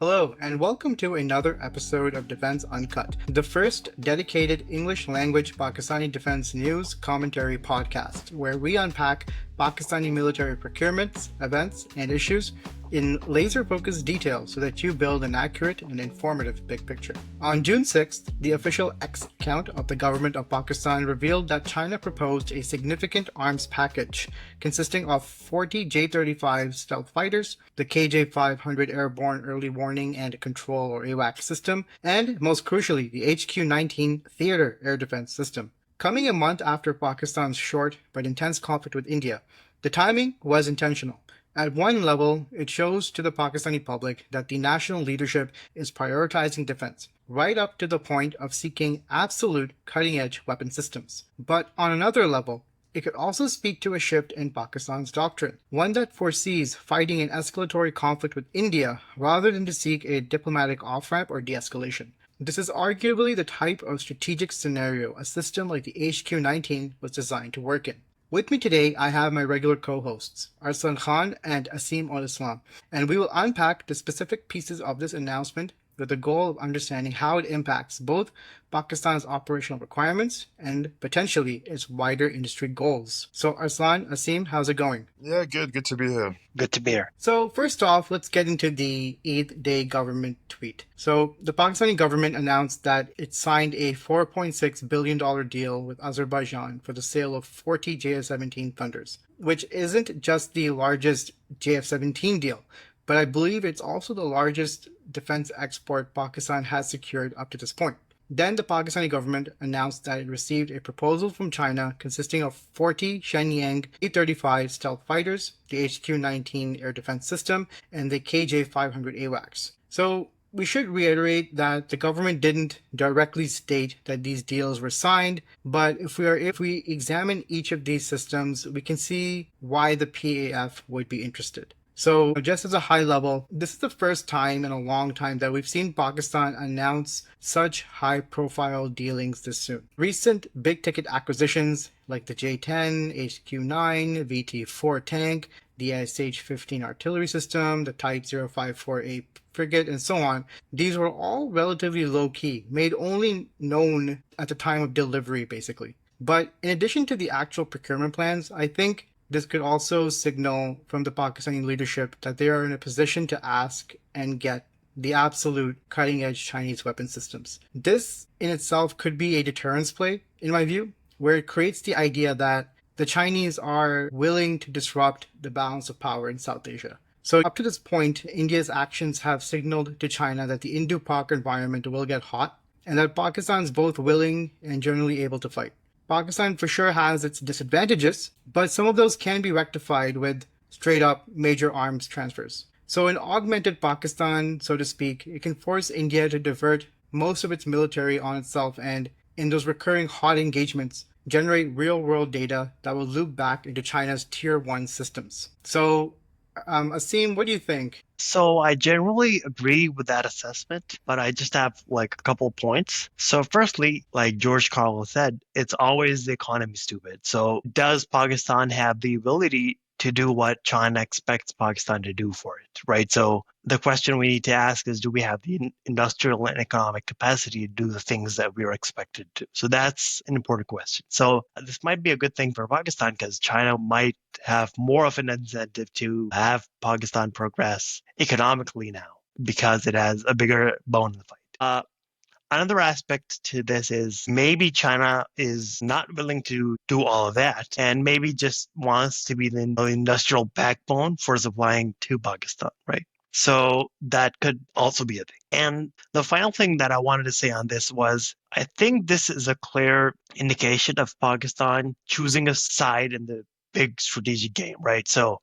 Hello, and welcome to another episode of Defense Uncut, the first dedicated English language Pakistani defense news commentary podcast, where we unpack Pakistani military procurements, events, and issues in laser-focused detail so that you build an accurate and informative big picture. On June 6th, the official X account of the government of Pakistan revealed that China proposed a significant arms package consisting of 40 J-35 stealth fighters, the KJ500 airborne early warning and control or AWACS system, and most crucially, the HQ-19 theater air defense system. Coming a month after Pakistan's short but intense conflict with India, the timing was intentional. At one level, it shows to the Pakistani public that the national leadership is prioritizing defense, right up to the point of seeking absolute cutting-edge weapon systems. But on another level, it could also speak to a shift in Pakistan's doctrine, one that foresees fighting an escalatory conflict with India rather than to seek a diplomatic off-ramp or de-escalation. This is arguably the type of strategic scenario a system like the HQ-19 was designed to work in. With me today, I have my regular co-hosts, Arslan Khan and Asim Al-Islam, and we will unpack the specific pieces of this announcement with the goal of understanding how it impacts both Pakistan's operational requirements and potentially its wider industry goals. So Arslan, Asim, how's it going? Yeah, good. Good to be here. Good to be here. So first off, let's get into the 8th day government tweet. So the Pakistani government announced that it signed a $4.6 billion deal with Azerbaijan for the sale of 40 JF-17 Thunders, which isn't just the largest JF-17 deal, but I believe it's also the largest defense export Pakistan has secured up to this point. Then the Pakistani government announced that it received a proposal from China consisting of 40 Shenyang J-35 stealth fighters, the HQ-19 air defense system, and the KJ500 AWACS. So we should reiterate that the government didn't directly state that these deals were signed, but if we examine each of these systems, we can see why the PAF would be interested. So just as a high level, this is the first time in a long time that we've seen Pakistan announce such high-profile dealings this soon. Recent big-ticket acquisitions like the J-10, HQ-9, VT-4 tank, the SH-15 artillery system, the Type 054A frigate, and so on, these were all relatively low-key, made only known at the time of delivery, basically. But in addition to the actual procurement plans, I think this could also signal from the Pakistani leadership that they are in a position to ask and get the absolute cutting-edge Chinese weapon systems. This in itself could be a deterrence play, in my view, where it creates the idea that the Chinese are willing to disrupt the balance of power in South Asia. So up to this point, India's actions have signaled to China that the Indo-Pak environment will get hot and that Pakistan is both willing and generally able to fight. Pakistan for sure has its disadvantages, but some of those can be rectified with straight-up major arms transfers. So in augmented Pakistan, so to speak, it can force India to divert most of its military on itself and, in those recurring hot engagements, generate real-world data that will loop back into China's Tier 1 systems. So, Asim, what do you think? So I generally agree with that assessment, but I just have a couple points. So firstly, like George Carlin said, it's always the economy stupid. So does Pakistan have the ability to do what China expects Pakistan to do for it, right? So the question we need to ask is, do we have the industrial and economic capacity to do the things that we are expected to? So that's an important question. So this might be a good thing for Pakistan because China might have more of an incentive to have Pakistan progress economically now because it has a bigger bone in the fight. Another aspect to this is maybe China is not willing to do all of that and maybe just wants to be the industrial backbone for supplying to Pakistan, right? So that could also be a thing. And the final thing that I wanted to say on this was, I think this is a clear indication of Pakistan choosing a side in the big strategic game, right? So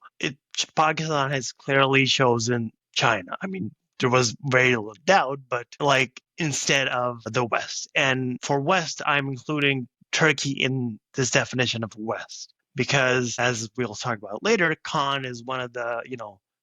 Pakistan has clearly chosen China. I mean, there was very little doubt, but instead of the West. And for West, I'm including Turkey in this definition of West because, as we'll talk about later, Khan is one of the,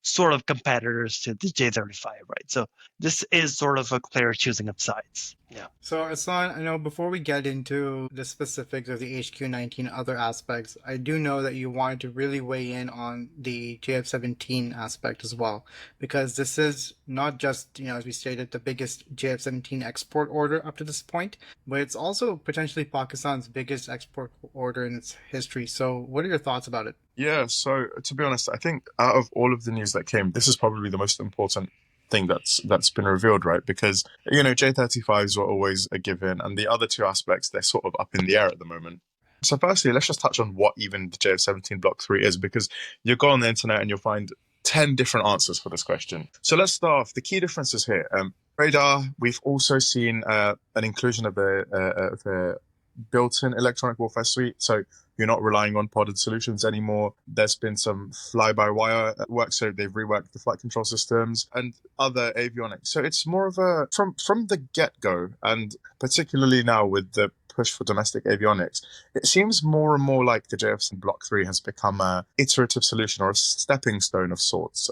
sort of competitors to the J-35, right? So this is sort of a clear choosing of sides. Yeah. So, Aslan, I know before we get into the specifics of the HQ-19 other aspects, I do know that you wanted to really weigh in on the JF-17 aspect as well, because this is not just, as we stated, the biggest JF-17 export order up to this point, but it's also potentially Pakistan's biggest export order in its history. So, what are your thoughts about it? Yeah, so to be honest, I think out of all of the news that came, this is probably the most important thing that's been revealed, right? Because J-35s were always a given, and the other two aspects they're sort of up in the air at the moment. So firstly, let's just touch on what even the JF-17 Block 3 is, because you go on the internet and you'll find 10 different answers for this question. So let's start off. The key differences here. Radar, we've also seen an inclusion of a built-in electronic warfare suite. So you're not relying on podded solutions anymore. There's been some fly-by-wire work, so they've reworked the flight control systems and other avionics. So it's more of a from the get-go, and particularly now with the push for domestic avionics, it seems more and more like the JFC Block 3 has become a iterative solution or a stepping stone of sorts.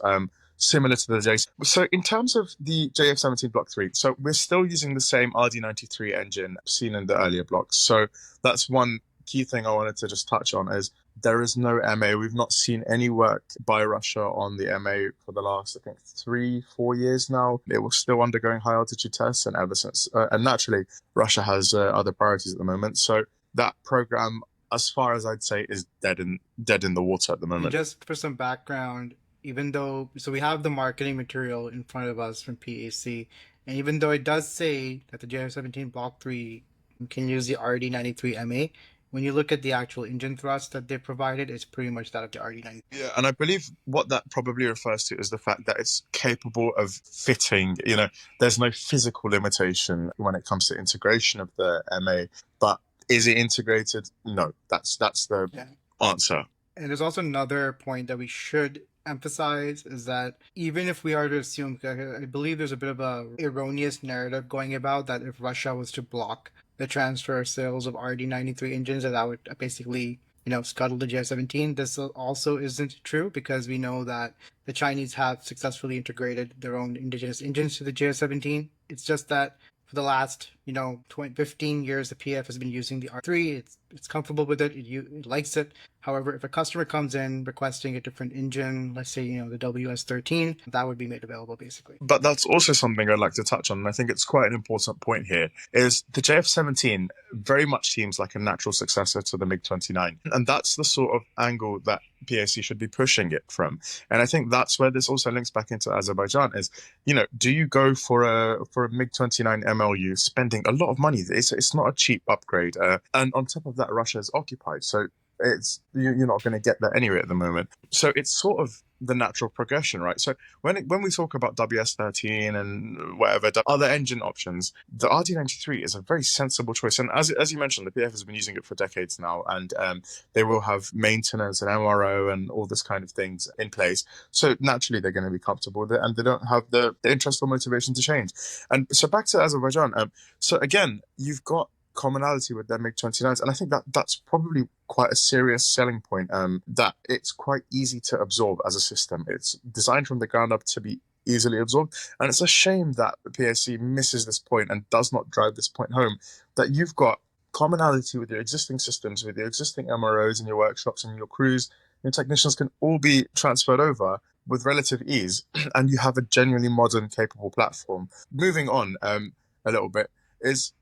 Similar to the J. So in terms of the JF-17 Block 3, so we're still using the same RD-93 engine seen in the earlier blocks. So that's one key thing I wanted to just touch on is there is no MA. We've not seen any work by Russia on the MA for the last, I think, 3-4 years now. It was still undergoing high altitude tests, and ever since, and naturally, Russia has other priorities at the moment. So that program, as far as I'd say, is dead in the water at the And moment. just for some background, even though, so we have the marketing material in front of us from PAC, and even though it does say that the JF-17 Block 3 can use the RD-93 MA, when you look at the actual engine thrust that they provided, it's pretty much that of the RD-93. Yeah, and I believe what that probably refers to is the fact that it's capable of fitting. There's no physical limitation when it comes to integration of the MA, but is it integrated? No, that's the Yeah. answer. And there's also another point that we should emphasize is that even if we are to assume, I believe there's a bit of a erroneous narrative going about that if Russia was to block the transfer of sales of RD-93 engines, that would basically, scuttle the JF-17. This also isn't true because we know that the Chinese have successfully integrated their own indigenous engines to the JF-17. It's just that for the last 15 years the PF has been using the R3. It's comfortable with it. It likes it. However, if a customer comes in requesting a different engine, let's say the WS13, that would be made available basically. But that's also something I'd like to touch on, and I think it's quite an important point here, is the JF-17 very much seems like a natural successor to the MiG-29. And that's the sort of angle that PAC should be pushing it from. And I think that's where this also links back into Azerbaijan is, do you go for a MiG-29 MLU spending a lot of money? It's not a cheap upgrade. And on top of that, Russia is occupied. So you're not going to get that anyway at the moment. So it's sort of the natural progression, right? So when we talk about WS13 and whatever other engine options, the RD-93 is a very sensible choice. And as you mentioned, the PF has been using it for decades now, and they will have maintenance and MRO and all this kind of things in place. So naturally, they're going to be comfortable with it, and they don't have the interest or motivation to change. And so back to Azerbaijan. So again, you've got commonality with their MiG-29s, and I think that's probably quite a serious selling point, that it's quite easy to absorb as a system. It's designed from the ground up to be easily absorbed, and it's a shame that the PSC misses this point and does not drive this point home, that you've got commonality with your existing systems, with your existing MROs and your workshops and your crews. Your technicians can all be transferred over with relative ease, and you have a genuinely modern, capable platform. Moving on a little bit is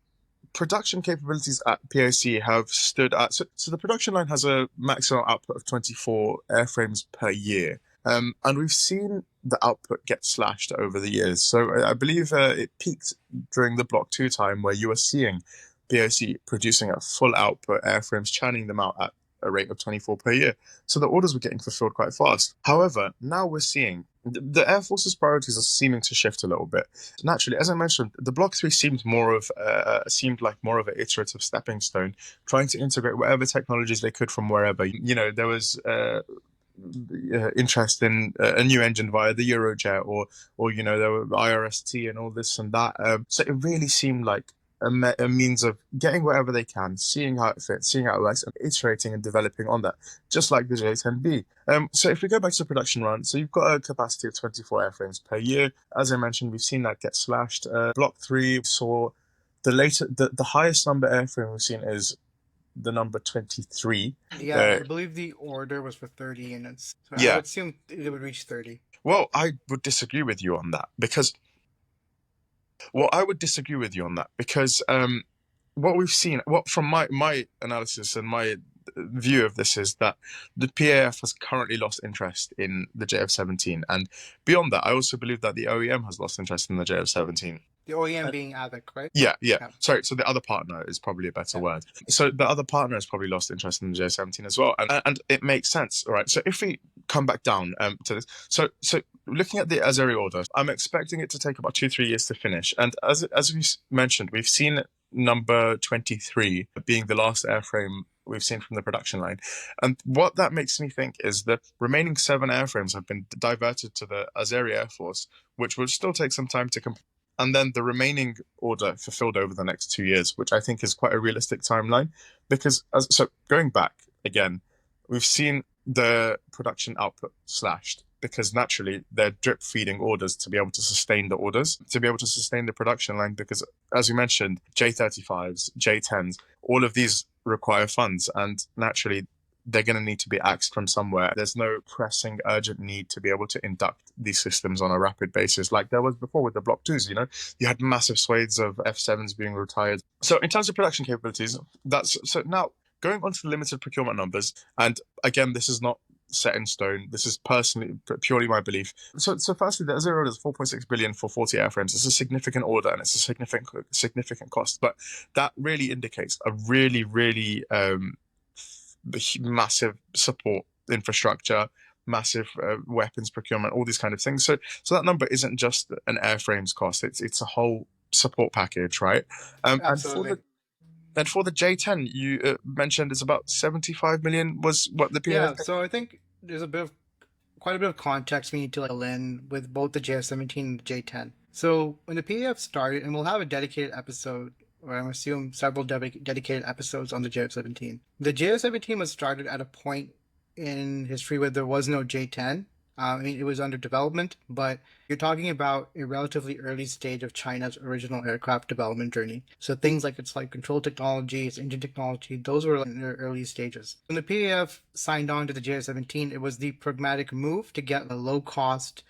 production capabilities at PAC have stood at, so the production line has a maximum output of 24 airframes per year. And we've seen the output get slashed over the years. So I believe it peaked during the Block 2 time, where you were seeing PAC producing a full output airframes, churning them out at a rate of 24 per year. So the orders were getting fulfilled quite fast. However, now we're seeing the Air Force's priorities are seeming to shift a little bit. Naturally, as I mentioned, the Block 3 seemed like more of an iterative stepping stone, trying to integrate whatever technologies they could from wherever. There was interest in a new engine via the Eurojet, or there were IRST and all this and that. So it really seemed like a means of getting whatever they can, seeing how it fits, seeing how it works, and iterating and developing on that, just like the J-10B. So if we go back to the production run, so you've got a capacity of 24 airframes per year. As I mentioned, we've seen that get slashed. Block 3 saw the highest number airframe we've seen is the number 23. Yeah, I believe the order was for 30 units. So I Yeah. would assume it would reach 30. Well, I would disagree with you on that because what we've seen, what from my analysis and my view of this is that the PAF has currently lost interest in the JF-17, and beyond that, I also believe that the OEM has lost interest in the JF-17. The OEM being AVIC, right? Yeah. Sorry, so the other partner is probably a better word. So the other partner has probably lost interest in the J-17 as well, and it makes sense, all right? So if we come back down to this, so looking at the Azeri order, I'm expecting it to take about 2-3 years to finish, and as we mentioned, we've seen number 23 being the last airframe we've seen from the production line. And what that makes me think is the remaining 7 airframes have been diverted to the Azeri Air Force, which will still take some time to complete. And then the remaining order fulfilled over the next 2 years, which I think is quite a realistic timeline. Because, so going back again, we've seen the production output slashed because naturally they're drip feeding orders to be able to sustain the orders, to be able to sustain the production line. Because as you mentioned, J-35s, J-10s, all of these require funds, and naturally they're going to need to be axed from somewhere. There's no pressing, urgent need to be able to induct these systems on a rapid basis like there was before with the Block 2s, you know? You had massive swathes of F-7s being retired. So in terms of production capabilities, so now going on to the limited procurement numbers, and again, this is not set in stone. This is purely my belief. So firstly, the Azeri order is 4.6 billion for 40 airframes. It's a significant order and it's a significant cost, but that really indicates a really massive support infrastructure, massive weapons procurement, all these kind of things. So that number isn't just an airframes cost; it's a whole support package, right? Absolutely. And for the J10, you mentioned it's about 75 million was what the PAF. Yeah, so I think there's quite a bit of context we need to in with both the JF-17 and the J-10. So when the PAF started, and we'll have a dedicated episode, or I'm assuming several dedicated episodes on the JF-17. The JF-17 was started at a point in history where there was no J-10. I mean, it was under development, but you're talking about a relatively early stage of China's original aircraft development journey. So things like its flight control technology, its engine technology, those were in their early stages. When the PAF signed on to the JF-17, it was the pragmatic move to get a low-cost,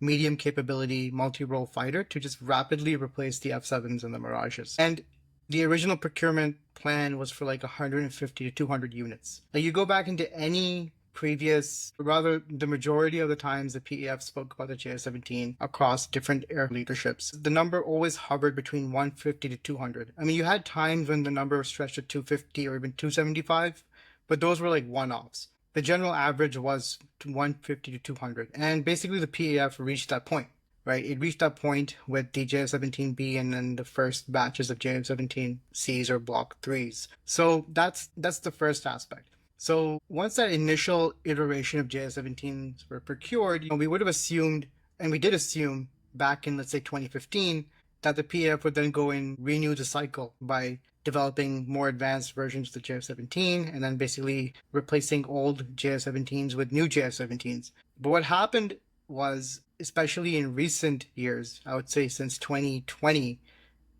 medium capability multi-role fighter to just rapidly replace the F-7s and the Mirages. And the original procurement plan was for like 150 to 200 units. Like you go back into any previous, or rather the majority of the times the PAF spoke about the JF-17 across different air leaderships, the number always hovered between 150 to 200. I mean, you had times when the number stretched to 250 or even 275, but those were like one-offs. The general average was 150 to 200. And basically the PAF reached that point. Right, it reached that point with the JF-17B and then the first batches of JF-17Cs or Block 3s. So that's the first aspect. So once that initial iteration of JF-17s were procured, we would have assumed, and we did assume back in, let's say, 2015, that the PAF would then go and renew the cycle by developing more advanced versions of the JF-17 and then basically replacing old JF-17s with new JF-17s. But what happened was, especially in recent years, I would say since 2020,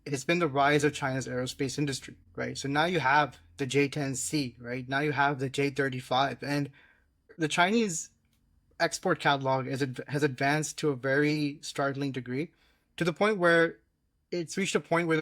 it's been the rise of China's aerospace industry, right? So now you have the J-10C, right? Now you have the J-35, and the Chinese export catalog has advanced to a very startling degree, to the point where it's reached a point where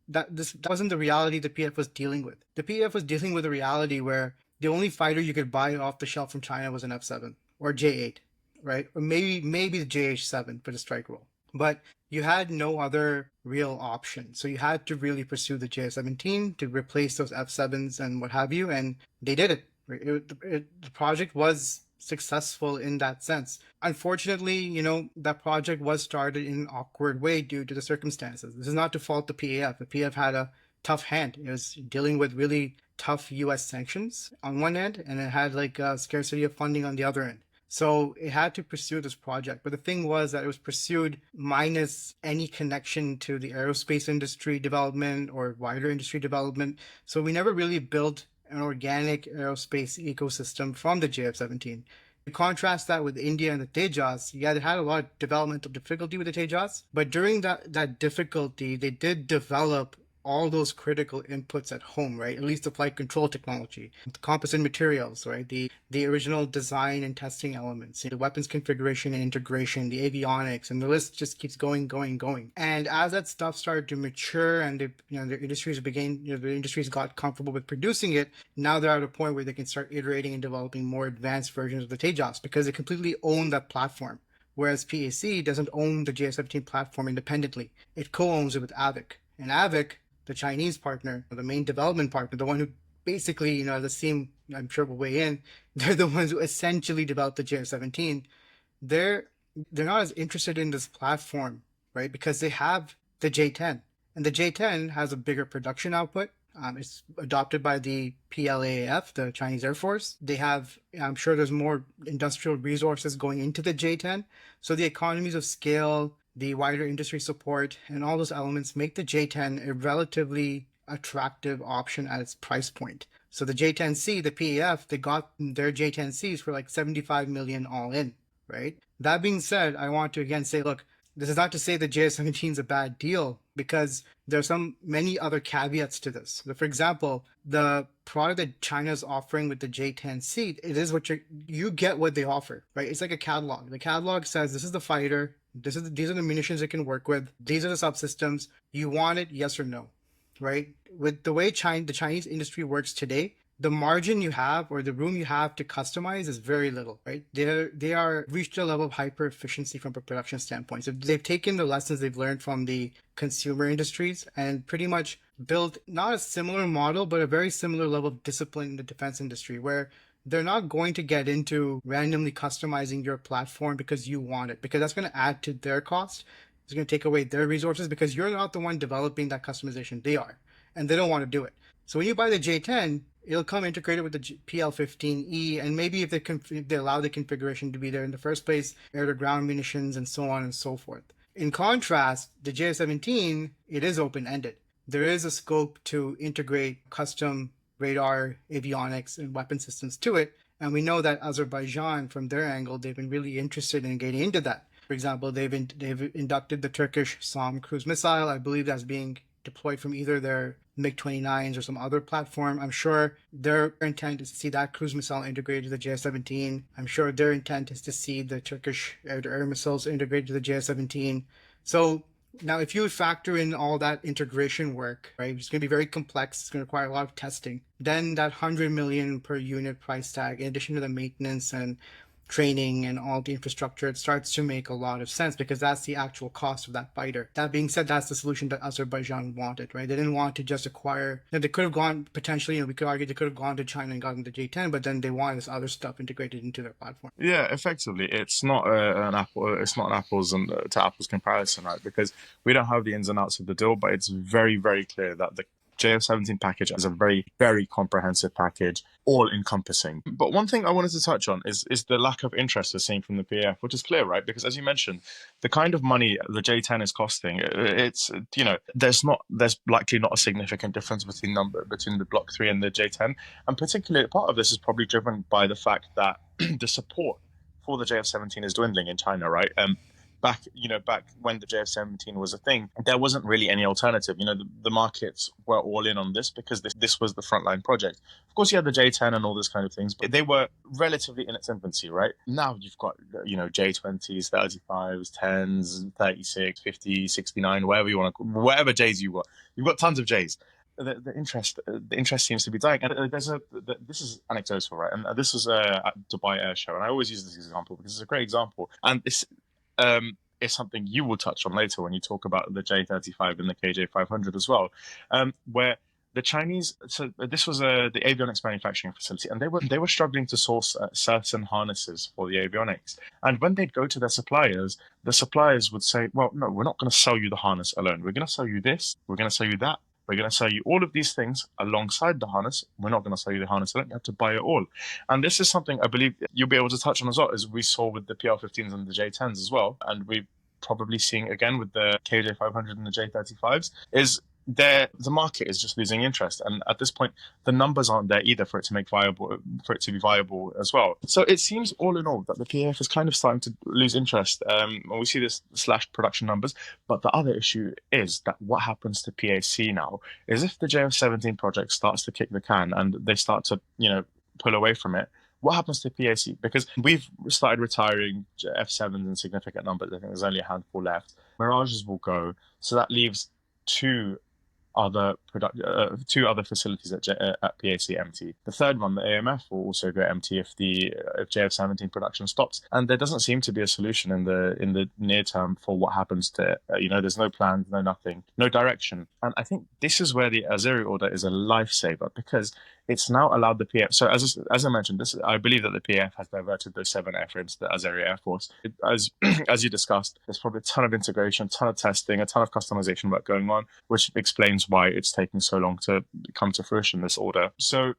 that wasn't the reality the PF was dealing with. The PF was dealing with a reality where the only fighter you could buy off the shelf from China was an F-7 or J-8. Right? Or maybe the JH-7 for the strike role. But you had no other real option. So you had to really pursue the JF-17 to replace those F-7s and what have you, and they did it. The project was successful in that sense. Unfortunately, that project was started in an awkward way due to the circumstances. This is not to fault the PAF. The PAF had a tough hand. It was dealing with really tough U.S. sanctions on one end, and it had like a scarcity of funding on the other end. So it had to pursue this project. But the thing was that it was pursued minus any connection to the aerospace industry development or wider industry development. So we never really built an organic aerospace ecosystem from the JF-17. You contrast that with India and the Tejas, yeah, they had a lot of developmental difficulty with the Tejas. But during that difficulty, they did develop all those critical inputs at home, right? At least the flight control technology, the composite materials, right? The original design and testing elements, the weapons configuration and integration, the avionics, and the list just keeps going. And as that stuff started to mature and the industries got comfortable with producing it, now they're at a point where they can start iterating and developing more advanced versions of the Tejas because they completely own that platform. Whereas PAC doesn't own the JF-17 platform independently. It co-owns it with AVIC. And AVIC, the Chinese partner, the main development partner, the one who basically, the theme I'm sure will weigh in, they're the ones who essentially developed the JF-17. They're not as interested in this platform, right? Because they have the J-10. And the J-10 has a bigger production output. It's adopted by the PLAAF, the Chinese Air Force. They have, I'm sure there's more industrial resources going into the J-10. So the economies of scale, the wider industry support, and all those elements make the J-10 a relatively attractive option at its price point. So the J-10C, the PAF, they got their J-10Cs for like $75 million all in, right? That being said, I want to again say, look, this is not to say the JF-17 is a bad deal because there's many other caveats to this. For example, the product that China is offering with the J-10C, it is what you get what they offer, right? It's like a catalog. The catalog says this is the fighter, these are the munitions it can work with, these are the subsystems. You want it, yes or no, right? With the way the Chinese industry works today, the margin you have or the room you have to customize is very little, right? They are reached a level of hyper efficiency from a production standpoint. So they've taken the lessons they've learned from the consumer industries and pretty much built not a similar model, but a very similar level of discipline in the defense industry where they're not going to get into randomly customizing your platform because you want it, because that's going to add to their cost. It's going to take away their resources because you're not the one developing that customization. They are, and they don't want to do it. So when you buy the J-10, it'll come integrated with the PL-15E, and maybe if they allow the configuration to be there in the first place, air-to-ground munitions, and so on and so forth. In contrast, the JF-17, it is open-ended. There is a scope to integrate custom radar, avionics, and weapon systems to it, and we know that Azerbaijan, from their angle, they've been really interested in getting into that. For example, they've inducted the Turkish SAM cruise missile. I believe that's being deployed from either their MiG-29s or some other platform. I'm sure their intent is to see that cruise missile integrated to the JF-17. I'm sure their intent is to see the Turkish air-to-air missiles integrated to the JF-17. So now if you factor in all that integration work, right, it's going to be very complex. It's going to require a lot of testing. Then that $100 million per unit price tag, in addition to the maintenance and training and all the infrastructure, it starts to make a lot of sense because that's the actual cost of that fighter. That being said, that's the solution that Azerbaijan wanted, right? They didn't want to just acquire, they could have gone potentially, we could argue they could have gone to China and gotten the J-10, but then they wanted this other stuff integrated into their platform. Yeah, effectively, it's not an apples and to apples comparison, right? Because we don't have the ins and outs of the deal, but it's very, very clear that the JF-17 package is a very, very comprehensive package, all-encompassing. But one thing I wanted to touch on is the lack of interest we're seeing from the PAF, which is clear, right? Because as you mentioned, the kind of money the J-10 is costing, it's, there's likely not a significant difference between the Block 3 and the J-10. And particularly part of this is probably driven by the fact that the support for the JF-17 is dwindling in China, right? Back when the JF-17 was a thing, there wasn't really any alternative. The markets were all in on this because this was the frontline project. Of course, you had the J-10 and all this kind of things, but they were relatively in its infancy, right? Now you've got, J-20s, 35s, 10s, 36, 50, 69, whatever Js you want. You've got tons of Js. The interest seems to be dying. And this is anecdotal, right? And this was at Dubai Air Show, and I always use this example because it's a great example. And this is something you will touch on later when you talk about the J-35 and the KJ500 as well, where the Chinese. So this was the avionics manufacturing facility, and they were struggling to source certain harnesses for the avionics. And when they'd go to their suppliers, the suppliers would say, "Well, no, we're not going to sell you the harness alone. We're going to sell you this. We're going to sell you that. We're going to sell you all of these things alongside the harness. We're not going to sell you the harness alone. You have to buy it all." And this is something I believe you'll be able to touch on as well, as we saw with the PL-15s and the J-10s as well. And we're probably seeing again with the KJ500 and the J-35s, is the market is just losing interest, and at this point, the numbers aren't there either for it to be viable as well. So it seems, all in all, that the PAF is kind of starting to lose interest. And we see this slashed production numbers. But the other issue is that what happens to PAC now is if the JF-17 project starts to kick the can and they start to, pull away from it. What happens to PAC? Because we've started retiring F7s in significant numbers. I think there's only a handful left. Mirages will go, so that leaves two other facilities at PAC empty. The third one, the AMF, will also go empty if JF-17 production stops. And there doesn't seem to be a solution in the near term for what happens to it. There's no plans, no nothing, no direction. And I think this is where the Azeri order is a lifesaver, because it's now allowed the PF. So as I mentioned, I believe that the PF has diverted those 7 airframes to the Azeri Air Force. As you discussed, there's probably a ton of integration, a ton of testing, a ton of customization work going on, which explains why it's taking so long to come to fruition, this order. So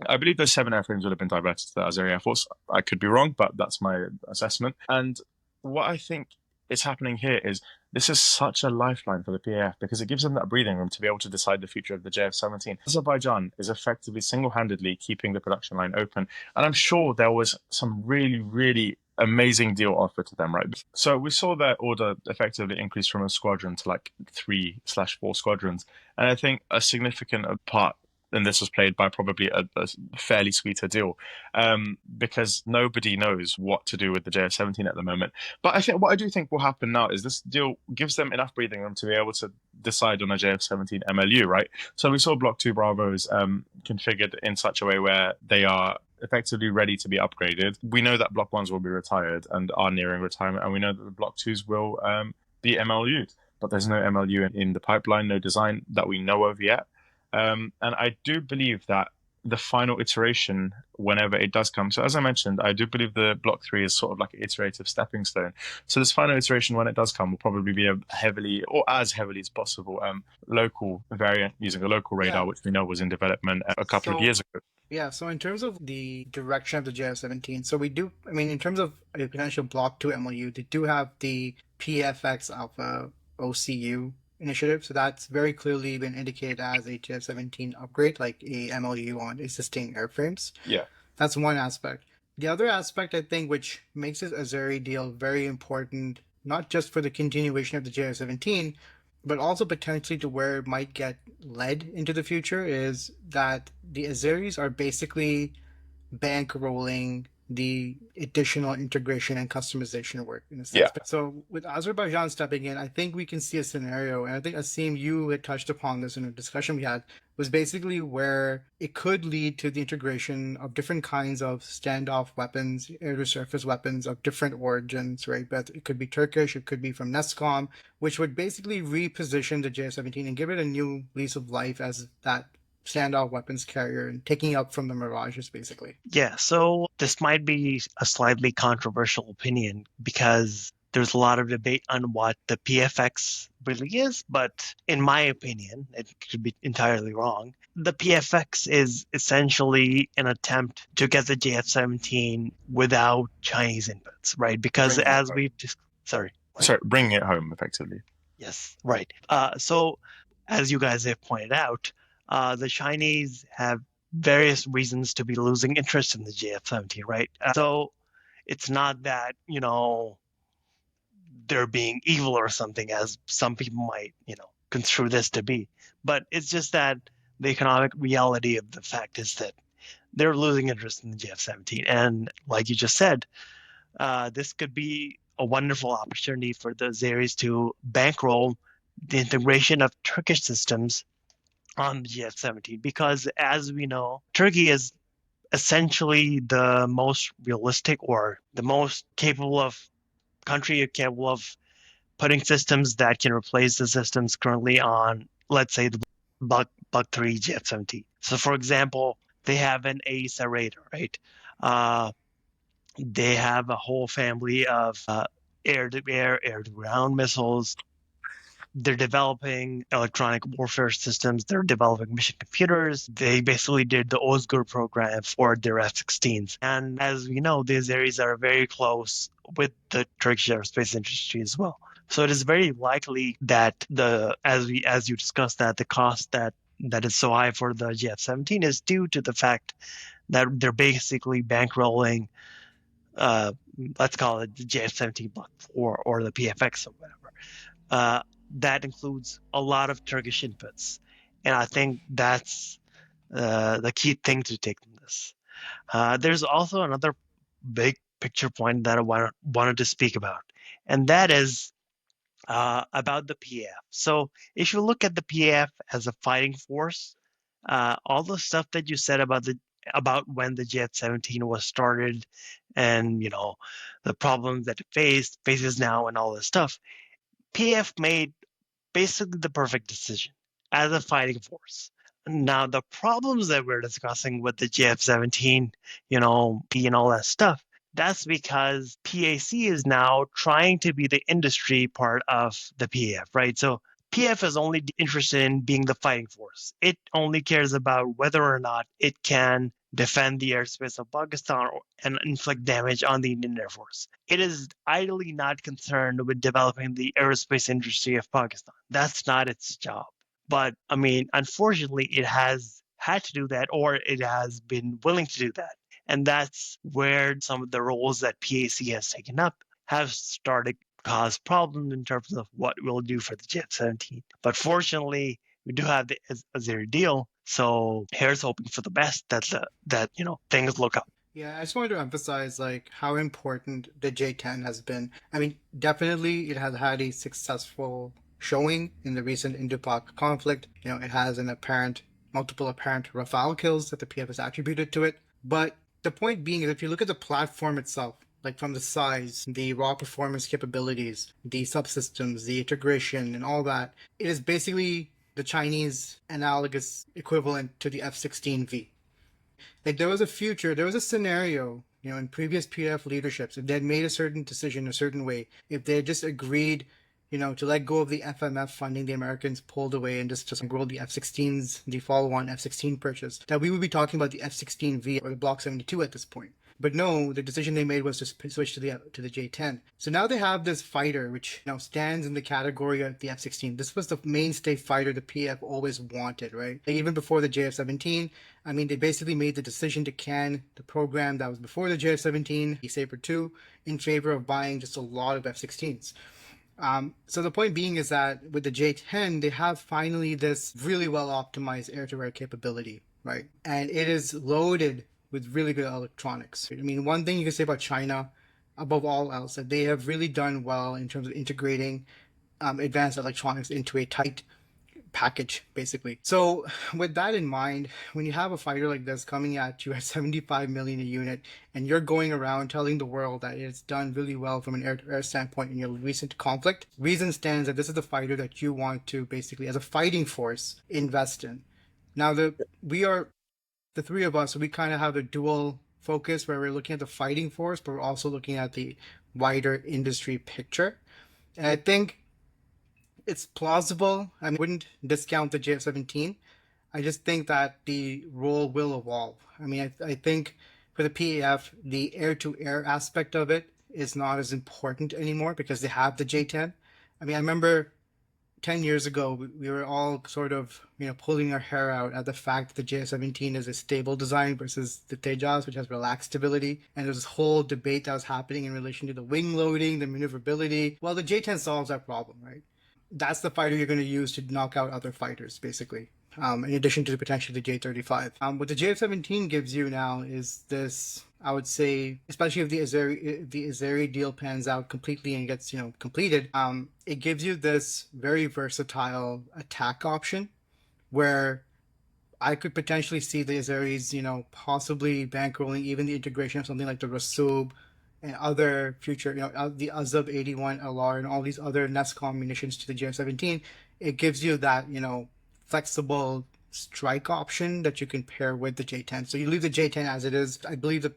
I believe those 7 airframes would have been diverted to the Azeri Air Force. I could be wrong, but that's my assessment. And what I think is happening here is this is such a lifeline for the PAF, because it gives them that breathing room to be able to decide the future of the JF-17. Azerbaijan is effectively single-handedly keeping the production line open. And I'm sure there was some really, really amazing deal offered to them, right? So we saw their order effectively increase from a squadron to like 3/4 squadrons. And I think a significant part, and this was played by probably a fairly sweeter deal, because nobody knows what to do with the JF-17 at the moment. But what I do think will happen now is this deal gives them enough breathing room to be able to decide on a JF-17 MLU, right? So we saw Block 2 Bravos configured in such a way where they are effectively ready to be upgraded. We know that Block 1s will be retired and are nearing retirement, and we know that the Block 2s will be MLU'd. But there's no MLU in the pipeline, no design that we know of yet. And I do believe that the final iteration, whenever it does come, so as I mentioned, I do believe the Block 3 is sort of like an iterative stepping stone. So this final iteration, when it does come, will probably be a heavily, or as heavily as possible, local variant using a local radar, which we know was in development a couple of years ago. Yeah, so in terms of the direction of the JF-17, so we do, in terms of a potential Block 2 MLU, they do have the PFX Alpha OCU initiative, so that's very clearly been indicated as a JF-17 upgrade, like a MLU on existing airframes. Yeah. That's one aspect. The other aspect, I think, which makes this Azeri deal very important, not just for the continuation of the JF-17, but also potentially to where it might get led into the future, is that the Azeris are basically bankrolling the additional integration and customization work in a sense. Yeah. So with Azerbaijan stepping in, I think we can see a scenario, and I think Asim, you had touched upon this in a discussion we had, was basically where it could lead to the integration of different kinds of standoff weapons, air-to-surface weapons of different origins, right? But it could be Turkish, it could be from NESCOM, which would basically reposition the JF-17 and give it a new lease of life as that standoff weapons carrier and taking up from the Mirages, basically. Yeah, so this might be a slightly controversial opinion because there's a lot of debate on what the PFX really is, but in my opinion, it could be entirely wrong. The PFX is essentially an attempt to get the JF-17 without Chinese inputs, right? Because as we've just... Sorry, bringing it home, effectively. Yes, right. So as you guys have pointed out, the Chinese have various reasons to be losing interest in the JF-17, right? So it's not that, they're being evil or something, as some people might, construe this to be. But it's just that the economic reality of the fact is that they're losing interest in the JF-17. And like you just said, this could be a wonderful opportunity for the Azeris to bankroll the integration of Turkish systems on the JF-17, because as we know, Turkey is essentially the most realistic or the most capable country capable of putting systems that can replace the systems currently on, let's say, the Block 3 JF-17. So for example, they have an AESA radar, right? They have a whole family of air-to-air, air-to-ground missiles. They're developing electronic warfare systems. They're developing mission computers. They basically did the Ozgur program for their F-16s. And as we know, these areas are very close with the Turkish aerospace industry as well. So it is very likely that as you discussed, that the cost that is so high for the JF-17 is due to the fact that they're basically bankrolling, uh, let's call it the JF-17 Block 4 or the PFX or whatever. That includes a lot of Turkish inputs, and I think that's the key thing to take from this. There's also another big picture point that I wanted to speak about, and that is about the PAF. So if you look at the PAF as a fighting force, all the stuff that you said about when the Jet-17 was started, and the problems that it faces now, and all this stuff, PAF made basically the perfect decision as a fighting force. Now, the problems that we're discussing with the JF-17, and all that stuff, that's because PAC is now trying to be the industry part of the PAF, right? So PF is only interested in being the fighting force. It only cares about whether or not it can defend the airspace of Pakistan and inflict damage on the Indian Air Force. It is idly not concerned with developing the aerospace industry of Pakistan. That's not its job. But I mean, unfortunately, it has had to do that, or it has been willing to do that. And that's where some of the roles that PAC has taken up have started to cause problems in terms of what we'll do for the Jet-17. But fortunately, we do have the Azeri deal, so here's hoping for the best that things look up. Yeah, I just wanted to emphasize like how important the J10 has been. I mean, definitely it has had a successful showing in the recent Indo-Pak conflict. It has multiple apparent Rafale kills that the PF has attributed to it. But the point being is, if you look at the platform itself, like from the size, the raw performance capabilities, the subsystems, the integration, and all that, it is basically the Chinese analogous equivalent to the F-16V. Like there was a scenario, in previous PF leaderships, if they had made a certain decision a certain way, if they had just agreed, to let go of the FMF funding the Americans pulled away and just grow the F-16s, the follow-on F-16 purchase, that we would be talking about the F-16V or the Block 72 at this point. But no, the decision they made was to switch to the J-10. So now they have this fighter, which stands in the category of the F-16. This was the mainstay fighter the PF always wanted, right? Like even before the JF-17, I mean, they basically made the decision to can the program that was before the JF-17, the Sabre 2, in favor of buying just a lot of F-16s. So the point being is that with the J-10, they have finally this really well optimized air-to-air capability, right? And it is loaded with really good electronics. I mean, one thing you can say about China, above all else, that they have really done well in terms of integrating advanced electronics into a tight package, basically. So with that in mind, when you have a fighter like this coming at you at 75 million a unit, and you're going around telling the world that it's done really well from an air-to-air standpoint in your recent conflict, reason stands that this is the fighter that you want to basically, as a fighting force, invest in. Now, the three of us, we kind of have a dual focus where we're looking at the fighting force, but we're also looking at the wider industry picture. And I think it's plausible. I mean, I wouldn't discount the JF-17. I just think that the role will evolve. I mean, I think for the PAF, the air-to-air aspect of it is not as important anymore because they have the J-10. I mean, I remember 10 years ago, we were all sort of, pulling our hair out at the fact that the JF-17 is a stable design versus the Tejas, which has relaxed stability. And there's this whole debate that was happening in relation to the wing loading, the maneuverability. Well, the J-10 solves that problem, right? That's the fighter you're going to use to knock out other fighters, basically. In addition to potentially the J-35. What the JF-17 gives you now is this, I would say, especially if the Azeri deal pans out completely and gets, completed, it gives you this very versatile attack option where I could potentially see the Azeris, possibly bankrolling even the integration of something like the Rasub and other future, the Azub 81 LR and all these other NESCOM munitions to the JF-17. It gives you that, flexible strike option that you can pair with the J-10. So you leave the J-10 as it is. I believe the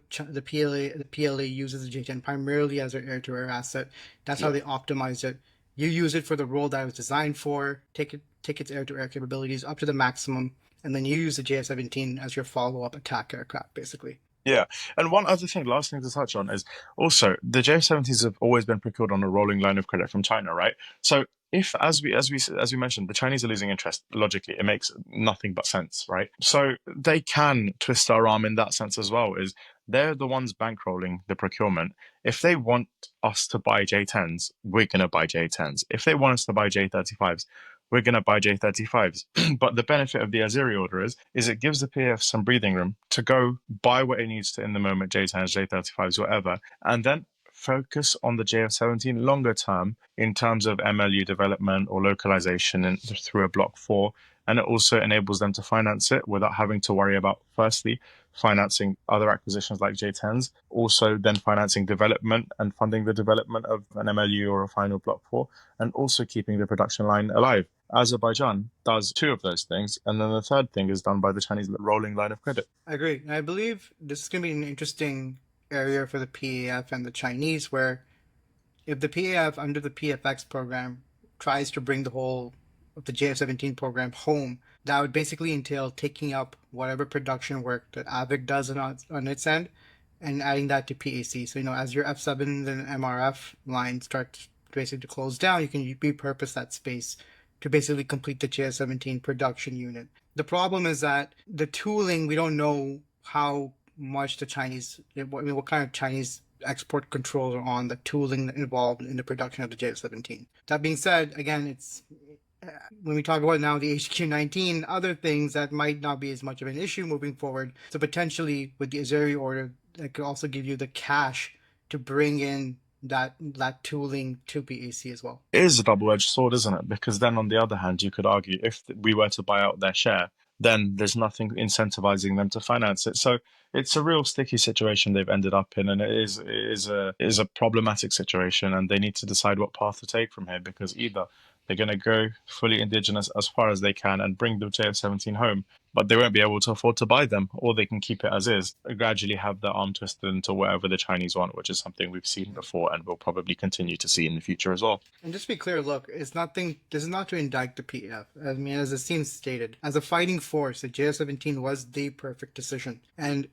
PLA uses the J-10 primarily as their air-to-air asset. That's how they optimize it. You use it for the role that it was designed for, take its air-to-air capabilities up to the maximum, and then you use the JF-17 as your follow-up attack aircraft, basically. Yeah. And one other thing, last thing to touch on is also the J-70s have always been procured on a rolling line of credit from China, right? So if, as we mentioned, the Chinese are losing interest, logically, it makes nothing but sense, right? So they can twist our arm in that sense as well, is they're the ones bankrolling the procurement. If they want us to buy J10s, we're gonna buy J10s. If they want us to buy J35s, we're going to buy J35s. But the benefit of the Azeri order is it gives the PF some breathing room to go buy what it needs to in the moment, J10s, J35s, whatever, and then focus on the JF-17 longer term in terms of MLU development or localization and through a Block 4. And it also enables them to finance it without having to worry about, firstly, financing other acquisitions like J10s, also then financing development and funding the development of an MLU or a final Block 4, and also keeping the production line alive. Azerbaijan does two of those things, and then the third thing is done by the Chinese rolling line of credit. I agree. And I believe this is going to be an interesting area for the PAF and the Chinese, where if the PAF under the PFX program tries to bring the whole of the JF-17 program home, that would basically entail taking up whatever production work that AVIC does on its end and adding that to PAC. So, as your F7s and MRF line starts basically to close down, you can repurpose that space to basically complete the JF-17 production unit. The problem is that the tooling, we don't know how much the Chinese, what kind of Chinese export controls are on the tooling involved in the production of the JF-17. That being said, again, it's when we talk about now the HQ-19, other things that might not be as much of an issue moving forward. So potentially with the Azeri order, that could also give you the cash to bring in that tooling to PAC as well. It is a double-edged sword, isn't it? Because then on the other hand, you could argue if we were to buy out their share, then there's nothing incentivizing them to finance it. So it's a real sticky situation they've ended up in, and it is a problematic situation, and they need to decide what path to take from here, because either they're going to go fully indigenous as far as they can and bring the JF-17 home, but they won't be able to afford to buy them, or they can keep it as is, gradually have their arm twisted into whatever the Chinese want, which is something we've seen before and will probably continue to see in the future as well. And just to be clear, look, this is not to indict the PF. I mean, as it seems stated, as a fighting force, the JF-17 was the perfect decision. And,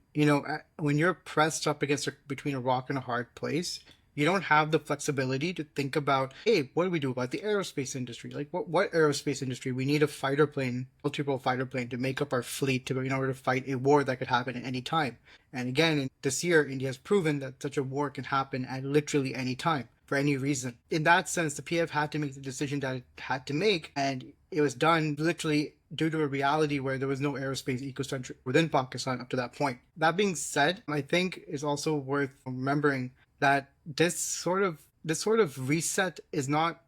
when you're pressed up between a rock and a hard place, you don't have the flexibility to think about, hey, what do we do about the aerospace industry? Like, what aerospace industry? We need a fighter plane, multiple fighter plane, to make up our fleet in order to fight a war that could happen at any time. And again, this year, India has proven that such a war can happen at literally any time, for any reason. In that sense, the PF had to make the decision that it had to make, and it was done literally due to a reality where there was no aerospace ecocentry within Pakistan up to that point. That being said, I think it's also worth remembering that this sort of reset is not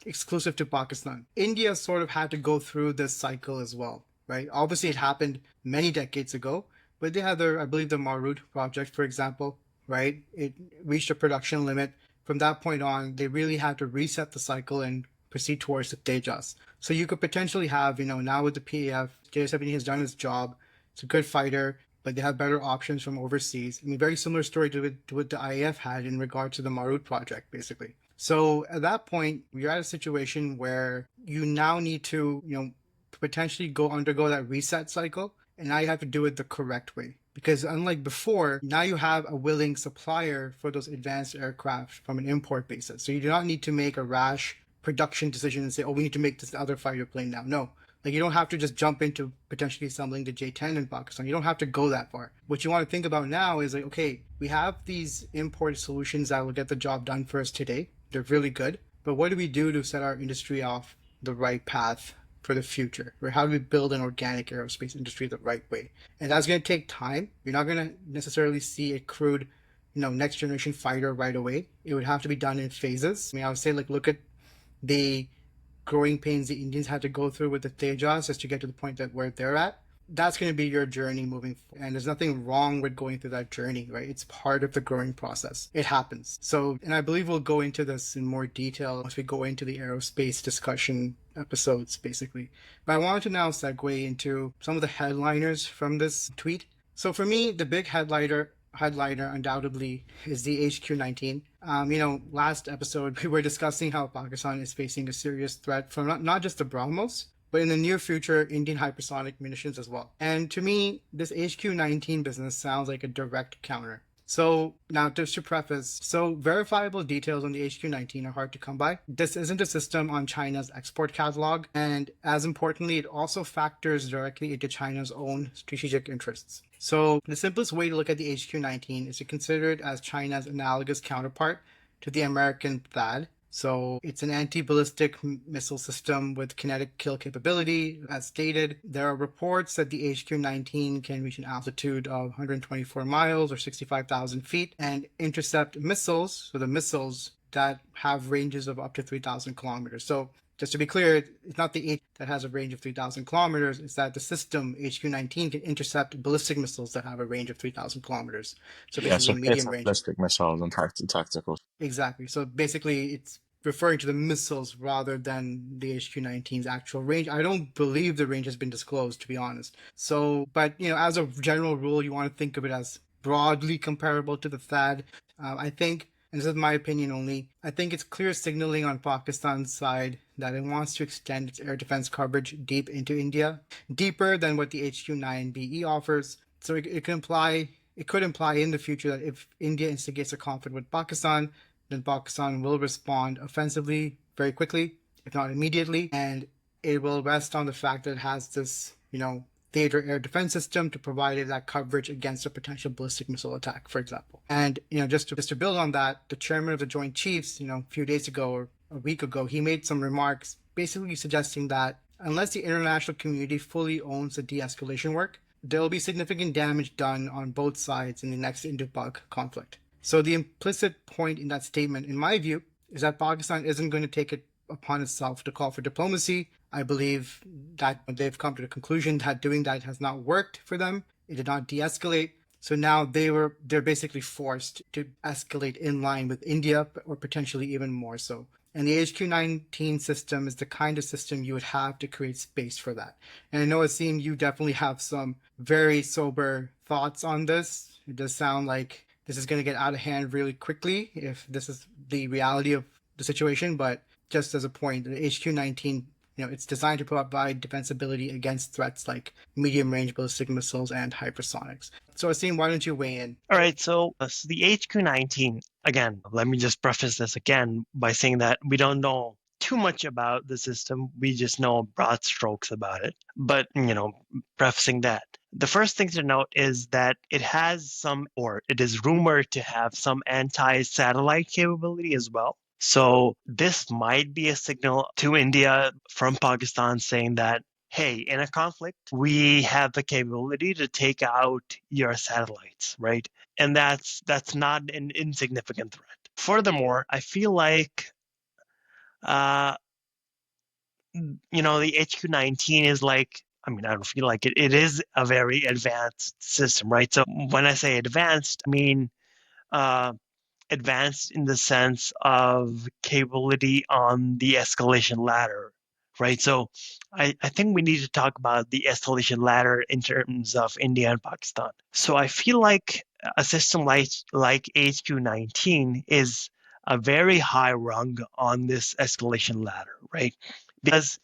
exclusive to Pakistan. India sort of had to go through this cycle as well, right? Obviously, it happened many decades ago, but they had I believe the Marut project, for example, right? It reached a production limit. From that point on, they really had to reset the cycle and proceed towards the Tejas. So you could potentially have, now with the PAF, J-17 has done its job. It's a good fighter, but they have better options from overseas. I mean, very similar story to what the IAF had in regard to the Marut project, basically. So at that point, you're at a situation where you now need to, potentially undergo that reset cycle, and now you have to do it the correct way. Because unlike before, now you have a willing supplier for those advanced aircraft from an import basis. So you do not need to make a rash production decision and say, oh, we need to make this other fighter plane now. No. Like, you don't have to just jump into potentially assembling the J-10 in Pakistan. You don't have to go that far. What you want to think about now is like, okay, we have these import solutions that will get the job done for us today. They're really good. But what do we do to set our industry off the right path for the future? Or how do we build an organic aerospace industry the right way? And that's going to take time. You're not going to necessarily see a crude, next generation fighter right away. It would have to be done in phases. I mean, I would say, like, look at the growing pains the Indians had to go through with the Tejas just to get to the point where they're at. That's going to be your journey moving forward. And there's nothing wrong with going through that journey, right? It's part of the growing process. It happens. So, and I believe we'll go into this in more detail once we go into the aerospace discussion episodes, basically. But I wanted to now segue into some of the headliners from this tweet. So for me, the big headliner undoubtedly is the HQ-19. Last episode we were discussing how Pakistan is facing a serious threat from not just the BrahMos, but in the near future, Indian hypersonic munitions as well. And to me, this HQ-19 business sounds like a direct counter. So now just to preface, so verifiable details on the HQ-19 are hard to come by. This isn't a system on China's export catalog, and as importantly, it also factors directly into China's own strategic interests. So the simplest way to look at the HQ-19 is to consider it as China's analogous counterpart to the American THAAD. So it's an anti-ballistic missile system with kinetic kill capability. As stated, there are reports that the HQ-19 can reach an altitude of 124 miles or 65,000 feet and intercept missiles, so the missiles that have ranges of up to 3,000 kilometers. So just to be clear, it's not the H that has a range of 3,000 kilometers, it's that the system HQ-19 can intercept ballistic missiles that have a range of 3,000 kilometers. So Yeah, basically so it's medium range. ballistic missiles and tactical. Exactly. So basically it's referring to the missiles rather than the HQ-19's actual range. I don't believe the range has been disclosed, to be honest. So, but as a general rule, you want to think of it as broadly comparable to the THAAD. I think, and this is my opinion only, I think it's clear signaling on Pakistan's side that it wants to extend its air defense coverage deep into India, deeper than what the HQ-9BE offers. So it could imply in the future that if India instigates a conflict with Pakistan, then Pakistan will respond offensively very quickly, if not immediately, and it will rest on the fact that it has this, theater air defense system to provide it that coverage against a potential ballistic missile attack, for example. And just to build on that, the chairman of the Joint Chiefs, a few days ago or a week ago, he made some remarks basically suggesting that unless the international community fully owns the de-escalation work, there will be significant damage done on both sides in the next Indo-Pak conflict. So the implicit point in that statement, in my view, is that Pakistan isn't going to take it upon itself to call for diplomacy. I believe that they've come to the conclusion that doing that has not worked for them. It did not de-escalate. So now they're basically forced to escalate in line with India, or potentially even more so. And the HQ-19 system is the kind of system you would have to create space for that. And I know, Asim, you definitely have some very sober thoughts on this. It does sound like this is going to get out of hand really quickly if this is the reality of the situation. But just as a point, the HQ-19, it's designed to provide defensibility against threats like medium-range ballistic missiles and hypersonics. So, Asim, why don't you weigh in? All right, so the HQ-19, again, let me just preface this again by saying that we don't know too much about the system. We just know broad strokes about it. But, prefacing that, the first thing to note is that it has it is rumored to have some anti-satellite capability as well. So this might be a signal to India from Pakistan saying that, hey, in a conflict, we have the capability to take out your satellites, right? And that's not an insignificant threat. Furthermore, I feel like the HQ-19 is like, I don't feel like it. It is a very advanced system, right? So when I say advanced, I mean advanced in the sense of capability on the escalation ladder, right? So I think we need to talk about the escalation ladder in terms of India and Pakistan. So I feel like a system like HQ-19 is a very high rung on this escalation ladder, right? Because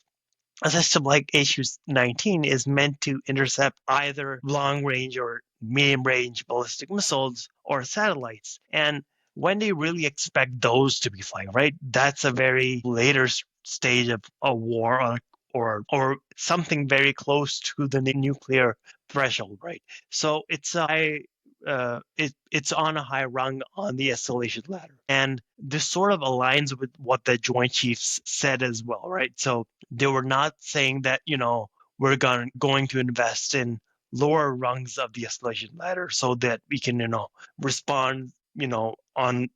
a system like HQ-19 is meant to intercept either long-range or medium-range ballistic missiles or satellites. And when do you really expect those to be flying, right? That's a very later stage of a war or something very close to the nuclear threshold, right? So it's it's on a high rung on the escalation ladder. And this sort of aligns with what the Joint Chiefs said as well, right? So they were not saying that, we're going to invest in lower rungs of the escalation ladder so that we can, respond, on,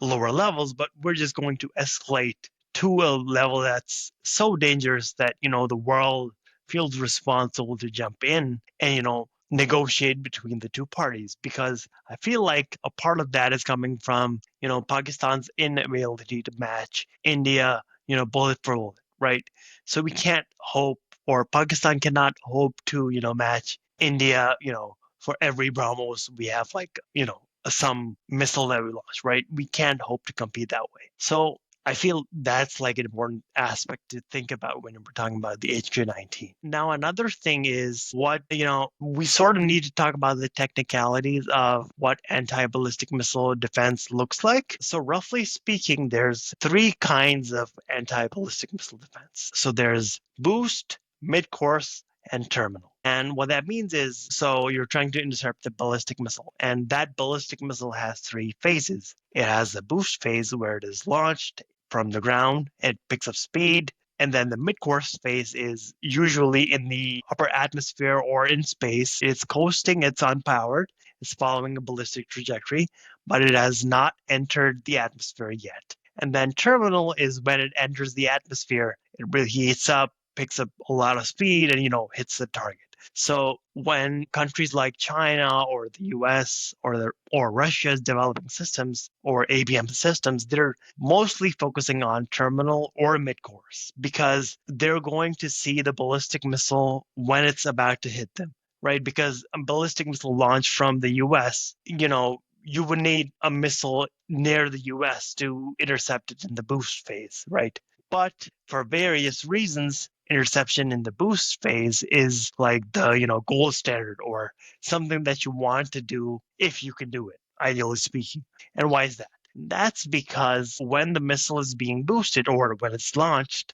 lower levels, but we're just going to escalate to a level that's so dangerous that, the world feels responsible to jump in and, negotiate between the two parties, because I feel like a part of that is coming from, Pakistan's inability to match India, bullet for bullet, right? So we can't hope, or Pakistan cannot hope to, match India, for every BrahMos we have, like, some missile that we launch, right? We can't hope to compete that way. So I feel that's like an important aspect to think about when we're talking about the HQ-19. Now, another thing is we sort of need to talk about the technicalities of what anti-ballistic missile defense looks like. So roughly speaking, there's three kinds of anti-ballistic missile defense. So there's boost, mid-course, and terminal. And what that means is, so you're trying to intercept the ballistic missile, and that ballistic missile has three phases. It has the boost phase where it is launched from the ground, it picks up speed, and then the mid-course phase is usually in the upper atmosphere or in space. It's coasting, it's unpowered, it's following a ballistic trajectory, but it has not entered the atmosphere yet. And then terminal is when it enters the atmosphere, it really heats up, picks up a lot of speed, and hits the target. So when countries like China or the US or Russia is developing systems or ABM systems, they're mostly focusing on terminal or mid-course because they're going to see the ballistic missile when it's about to hit them, right? Because a ballistic missile launched from the US, you would need a missile near the US to intercept it in the boost phase, right? But for various reasons, interception in the boost phase is like the gold standard or something that you want to do if you can do it, ideally speaking. And why is that? That's because when the missile is being boosted or when it's launched,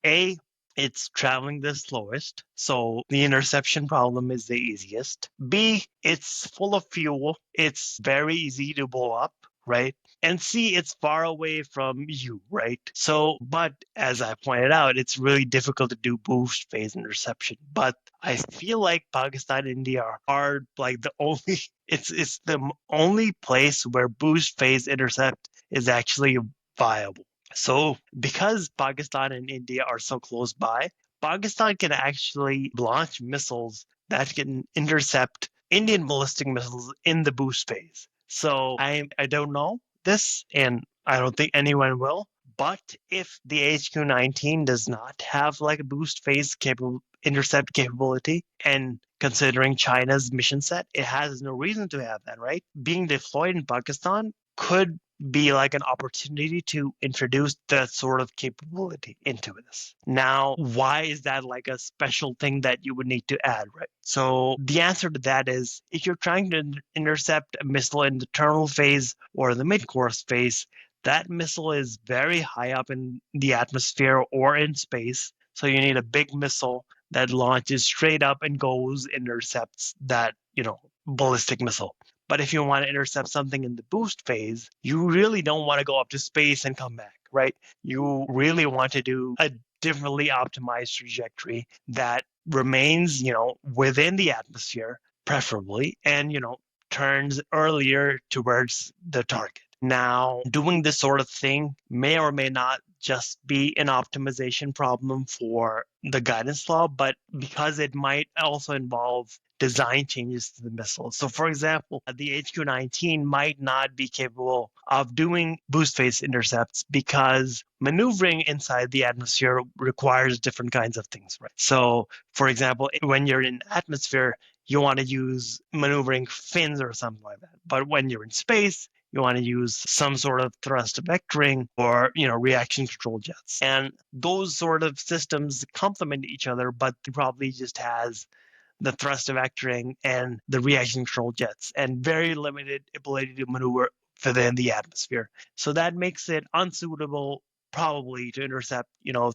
it's traveling the slowest, so the interception problem is the easiest. B, it's full of fuel. It's very easy to blow up, right? And C, it's far away from you, right? So, but as I pointed out, it's really difficult to do boost phase interception. But I feel like Pakistan and India are like it's the only place where boost phase intercept is actually viable. So, because Pakistan and India are so close by, Pakistan can actually launch missiles that can intercept Indian ballistic missiles in the boost phase. So, I don't know this, and I don't think anyone will. But if the HQ-19 does not have like a boost phase intercept capability, and considering China's mission set, it has no reason to have that, right? Being deployed in Pakistan could be like an opportunity to introduce that sort of capability into this. Now, why is that like a special thing that you would need to add, right? So the answer to that is if you're trying to intercept a missile in the terminal phase or the mid-course phase, that missile is very high up in the atmosphere or in space. So you need a big missile that launches straight up and intercepts that, ballistic missile. But if you want to intercept something in the boost phase, you really don't want to go up to space and come back, right? You really want to do a differently optimized trajectory that remains, within the atmosphere, preferably, and, turns earlier towards the target. Now, doing this sort of thing may or may not just be an optimization problem for the guidance law, but because it might also involve design changes to the missile. So, for example, the HQ-19 might not be capable of doing boost phase intercepts because maneuvering inside the atmosphere requires different kinds of things, right? So, for example, when you're in atmosphere, you want to use maneuvering fins or something like that. But when you're in space, you want to use some sort of thrust vectoring or reaction control jets, and those sort of systems complement each other, but it probably just has the thrust vectoring and the reaction control jets and very limited ability to maneuver within the atmosphere. So that makes it unsuitable probably to intercept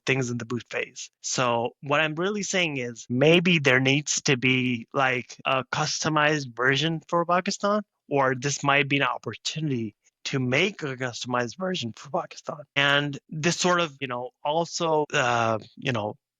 things in the boost phase. So what I'm really saying is maybe there needs to be like a customized version for Pakistan, or this might be an opportunity to make a customized version for Pakistan. And this sort of also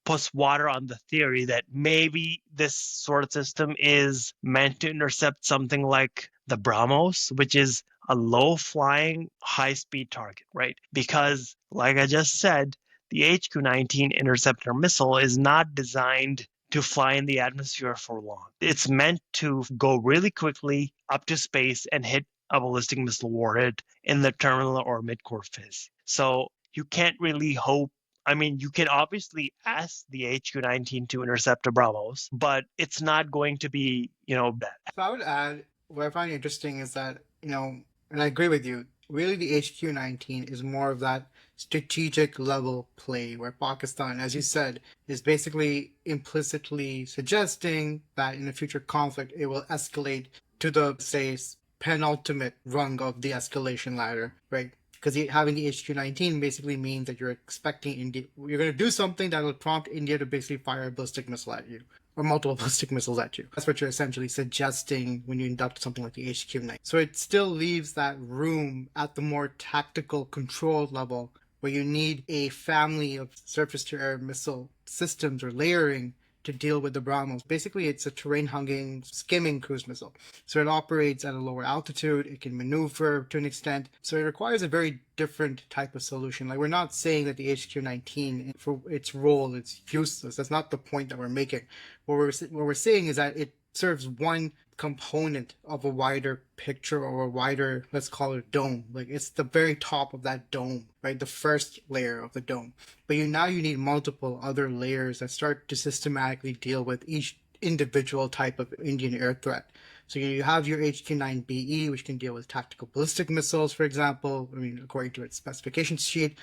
puts water on the theory that maybe this sort of system is meant to intercept something like the BrahMos, which is a low-flying, high-speed target, right? Because, like I just said, the HQ-19 interceptor missile is not designed to fly in the atmosphere for long. It's meant to go really quickly up to space and hit a ballistic missile warhead in the terminal or mid-core phase. So you can't really hope. I mean, you can obviously ask the HQ-19 to intercept a BrahMos, but it's not going to be, that. So I would add, what I find interesting is that, and I agree with you, really the HQ-19 is more of that strategic level play where Pakistan, as you said, is basically implicitly suggesting that in a future conflict it will escalate to the, say, penultimate rung of the escalation ladder, right? Because having the HQ-19 basically means that you're expecting India, you're going to do something that will prompt India to basically fire a ballistic missile at you, or multiple ballistic missiles at you. That's what you're essentially suggesting when you induct something like the HQ-19. So it still leaves that room at the more tactical control level where you need a family of surface-to-air missile systems or layering to deal with the BrahMos. Basically, it's a terrain-hugging, skimming cruise missile. So it operates at a lower altitude, it can maneuver to an extent, so it requires a very different type of solution. Like, we're not saying that the HQ-19, for its role, it's useless. That's not the point that we're making. What we're saying is that it serves one component of a wider picture or a wider, let's call it, dome. Like, it's the very top of that dome, right? The first layer of the dome. But now you need multiple other layers that start to systematically deal with each individual type of Indian air threat. So you have your HQ-9BE, which can deal with tactical ballistic missiles, for example. I mean, according to its specification sheet.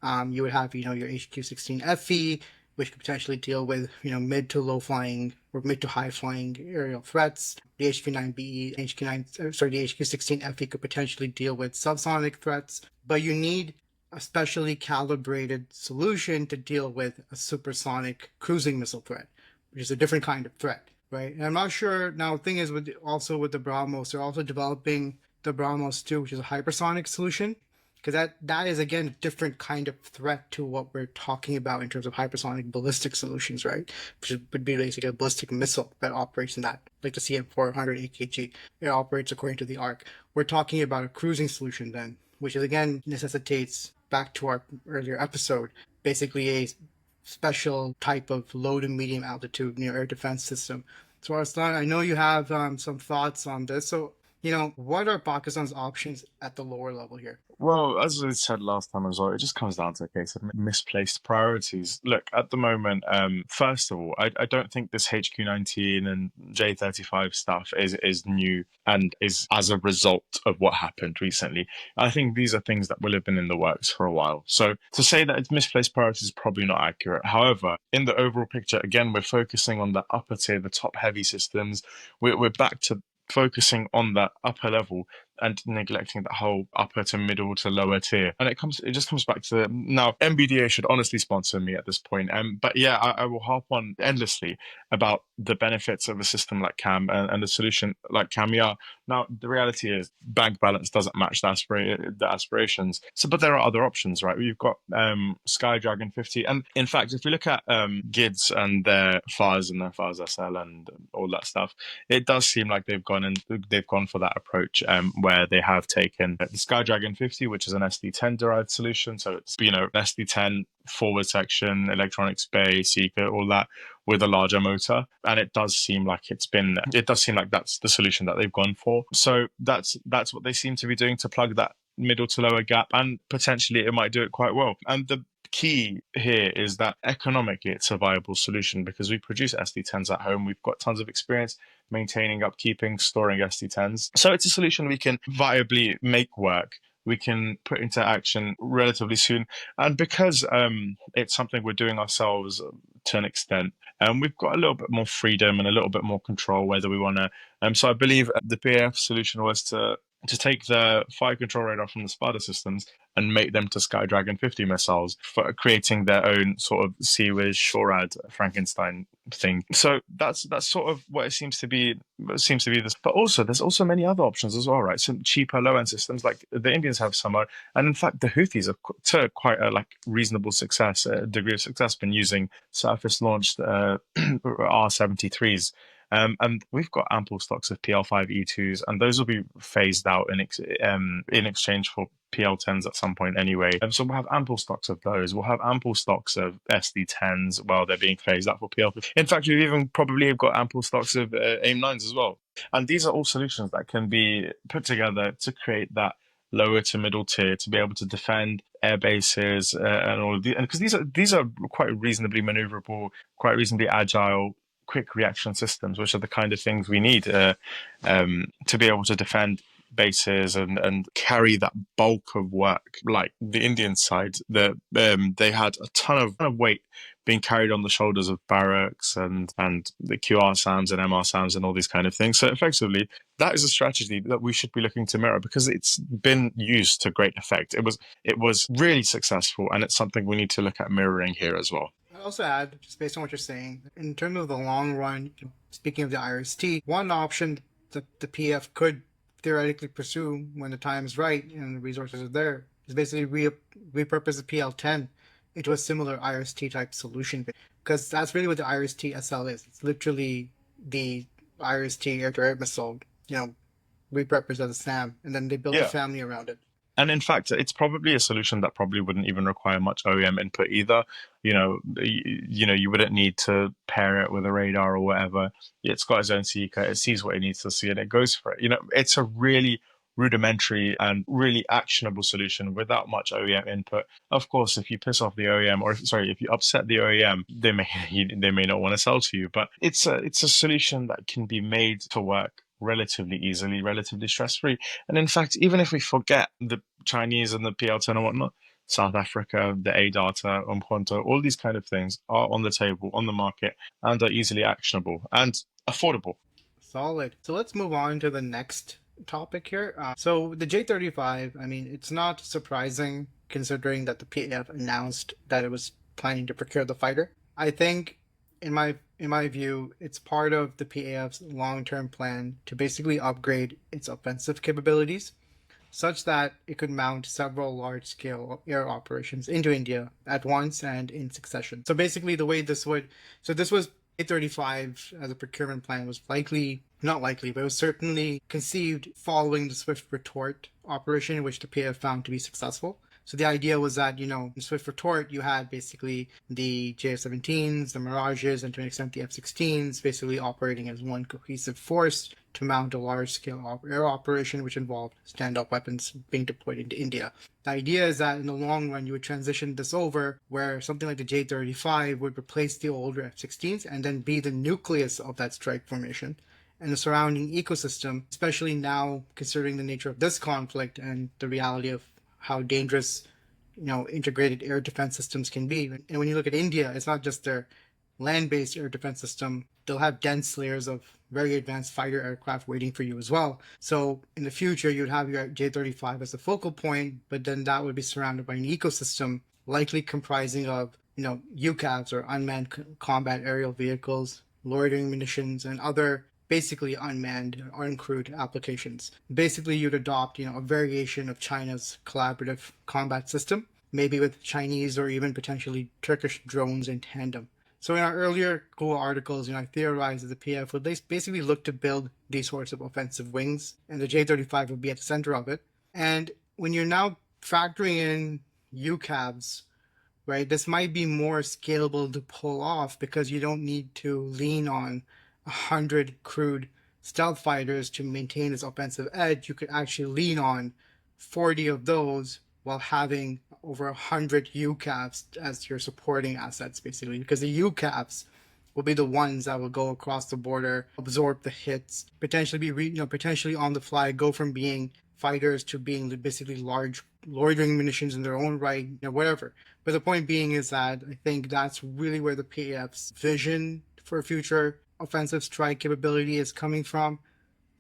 You would have, your HQ-16FE, which could potentially deal with, mid to low flying or mid to high flying aerial threats. The HQ-9BE, the HQ-16FE could potentially deal with subsonic threats. But you need a specially calibrated solution to deal with a supersonic cruising missile threat, which is a different kind of threat, right? And I'm not sure now. The thing is, with the BrahMos, they're also developing the BrahMos 2, which is a hypersonic solution, because that is again a different kind of threat to what we're talking about in terms of hypersonic ballistic solutions, right? Which would be basically a ballistic missile that operates in that, like the CM400 AKG. It operates according to the ARC. We're talking about a cruising solution then, which again necessitates, back to our earlier episode, basically a special type of low to medium altitude near air defense system. So Arslan, I know you have some thoughts on this. So, what are Pakistan's options at the lower level here? Well, as I said last time as well, it just comes down to a case of misplaced priorities. Look, at the moment, first of all, I don't think this HQ-19 and J-35 stuff is new and is as a result of what happened recently. I think these are things that will have been in the works for a while. So to say that it's misplaced priorities is probably not accurate. However, in the overall picture, again, we're focusing on the upper tier, the top heavy systems. We're back to focusing on that upper level and neglecting that whole upper to middle to lower tier. And it just comes back to, now MBDA should honestly sponsor me at this point. But yeah, I will harp on endlessly about the benefits of a system like CAM and a solution like CAMIA. Now, the reality is bank balance doesn't match the aspirations. So, but there are other options, right? You've got Skydragon 50. And in fact, if we look at GIDS and their FARs and their FARs SL and all that stuff, it does seem like they've gone for that approach where they have taken the Skydragon 50, which is an SD10 derived solution. So it's, SD10 forward section, electronics bay, seeker, all that, with a larger motor. And it does seem like that's the solution that they've gone for. So that's what they seem to be doing to plug that middle to lower gap, and potentially it might do it quite well. And the key here is that economically it's a viable solution, because we produce SD10s at home. We've got tons of experience maintaining, upkeeping, storing SD10s. So it's a solution we can viably make work. We can put into action relatively soon. And because it's something we're doing ourselves to an extent, we've got a little bit more freedom and a little bit more control whether we want to. So I believe the PAF solution was to take the fire control radar from the Sparta systems and make them to Skydragon 50 missiles, for creating their own sort of Sea-Wiz, SHORAD, Frankenstein thing. So that's sort of what it seems to be. This, but also there's also many other options as well, right? Some cheaper low-end systems, like the Indians have some, and in fact the Houthis are to quite a reasonable degree of success, been using surface-launched R-73s. And we've got ample stocks of PL5E2s, and those will be phased out in exchange for PL10s at some point anyway. So we'll have ample stocks of those. We'll have ample stocks of SD10s while they're being phased out for PL. In fact, we've even probably have got ample stocks of AIM-9s as well. And these are all solutions that can be put together to create that lower to middle tier, to be able to defend air bases and all of these. And because these are quite reasonably maneuverable, quite reasonably agile, quick reaction systems, which are the kind of things we need to be able to defend bases and carry that bulk of work. Like the Indian side, they had a ton of weight being carried on the shoulders of barracks and the QR SAMs and MR SAMs and all these kind of things. So effectively, that is a strategy that we should be looking to mirror because it's been used to great effect. It was really successful, and it's something we need to look at mirroring here as well. I'd also add, just based on what you're saying, in terms of the long run, speaking of the IRST, one option that the PF could theoretically pursue when the time is right and the resources are there is basically repurpose the PL-10 into a similar IRST type solution, because that's really what the IRST SL is. It's literally the IRST air-to-air missile, repurposed as a SAM, and then they build a family around it. And in fact, it's probably a solution that probably wouldn't even require much OEM input either. You wouldn't need to pair it with a radar or whatever. It's got its own seeker. It sees what it needs to see and it goes for it. It's a really rudimentary and really actionable solution without much OEM input. Of course, if you piss off the OEM, if you upset the OEM, they may not want to sell to you. But it's a solution that can be made to work relatively easily, relatively stress-free. And in fact, even if we forget the Chinese and the PL-10 and whatnot, South Africa, the A-Data, Umkhonto, all these kind of things are on the table, on the market, and are easily actionable and affordable. Solid. So let's move on to the next topic here. So the J-35, it's not surprising considering that the PAF announced that it was planning to procure the fighter. I think in my view, it's part of the PAF's long-term plan to basically upgrade its offensive capabilities such that it could mount several large-scale air operations into India at once and in succession. So basically this was A-35 as a procurement plan was not likely, but it was certainly conceived following the Swift Retort operation, which the PAF found to be successful. So the idea was that, in Swift Retort, you had basically the JF-17s, the Mirages, and to an extent the F-16s basically operating as one cohesive force to mount a large-scale air operation, which involved standoff weapons being deployed into India. The idea is that in the long run, you would transition this over where something like the J-35 would replace the older F-16s and then be the nucleus of that strike formation. And the surrounding ecosystem, especially now considering the nature of this conflict and the reality of how dangerous, integrated air defense systems can be. And when you look at India, it's not just their land-based air defense system. They'll have dense layers of very advanced fighter aircraft waiting for you as well. So in the future, you'd have your J-35 as a focal point, but then that would be surrounded by an ecosystem likely comprising of, UCAVs or unmanned combat aerial vehicles, loitering munitions, and other basically unmanned or uncrewed applications. Basically, you'd adopt, a variation of China's collaborative combat system, maybe with Chinese or even potentially Turkish drones in tandem. So in our earlier Google articles, I theorized that the PF would basically look to build these sorts of offensive wings, and the J-35 would be at the center of it. And when you're now factoring in UCAVs, right, this might be more scalable to pull off because you don't need to lean on 100 crewed stealth fighters to maintain this offensive edge. You could actually lean on 40 of those while having over 100 UCAVs as your supporting assets, basically, because the UCAVs will be the ones that will go across the border, absorb the hits, potentially potentially on the fly, go from being fighters to being basically large loitering munitions in their own right, whatever. But the point being is that I think that's really where the PAF's vision for future offensive strike capability is coming from.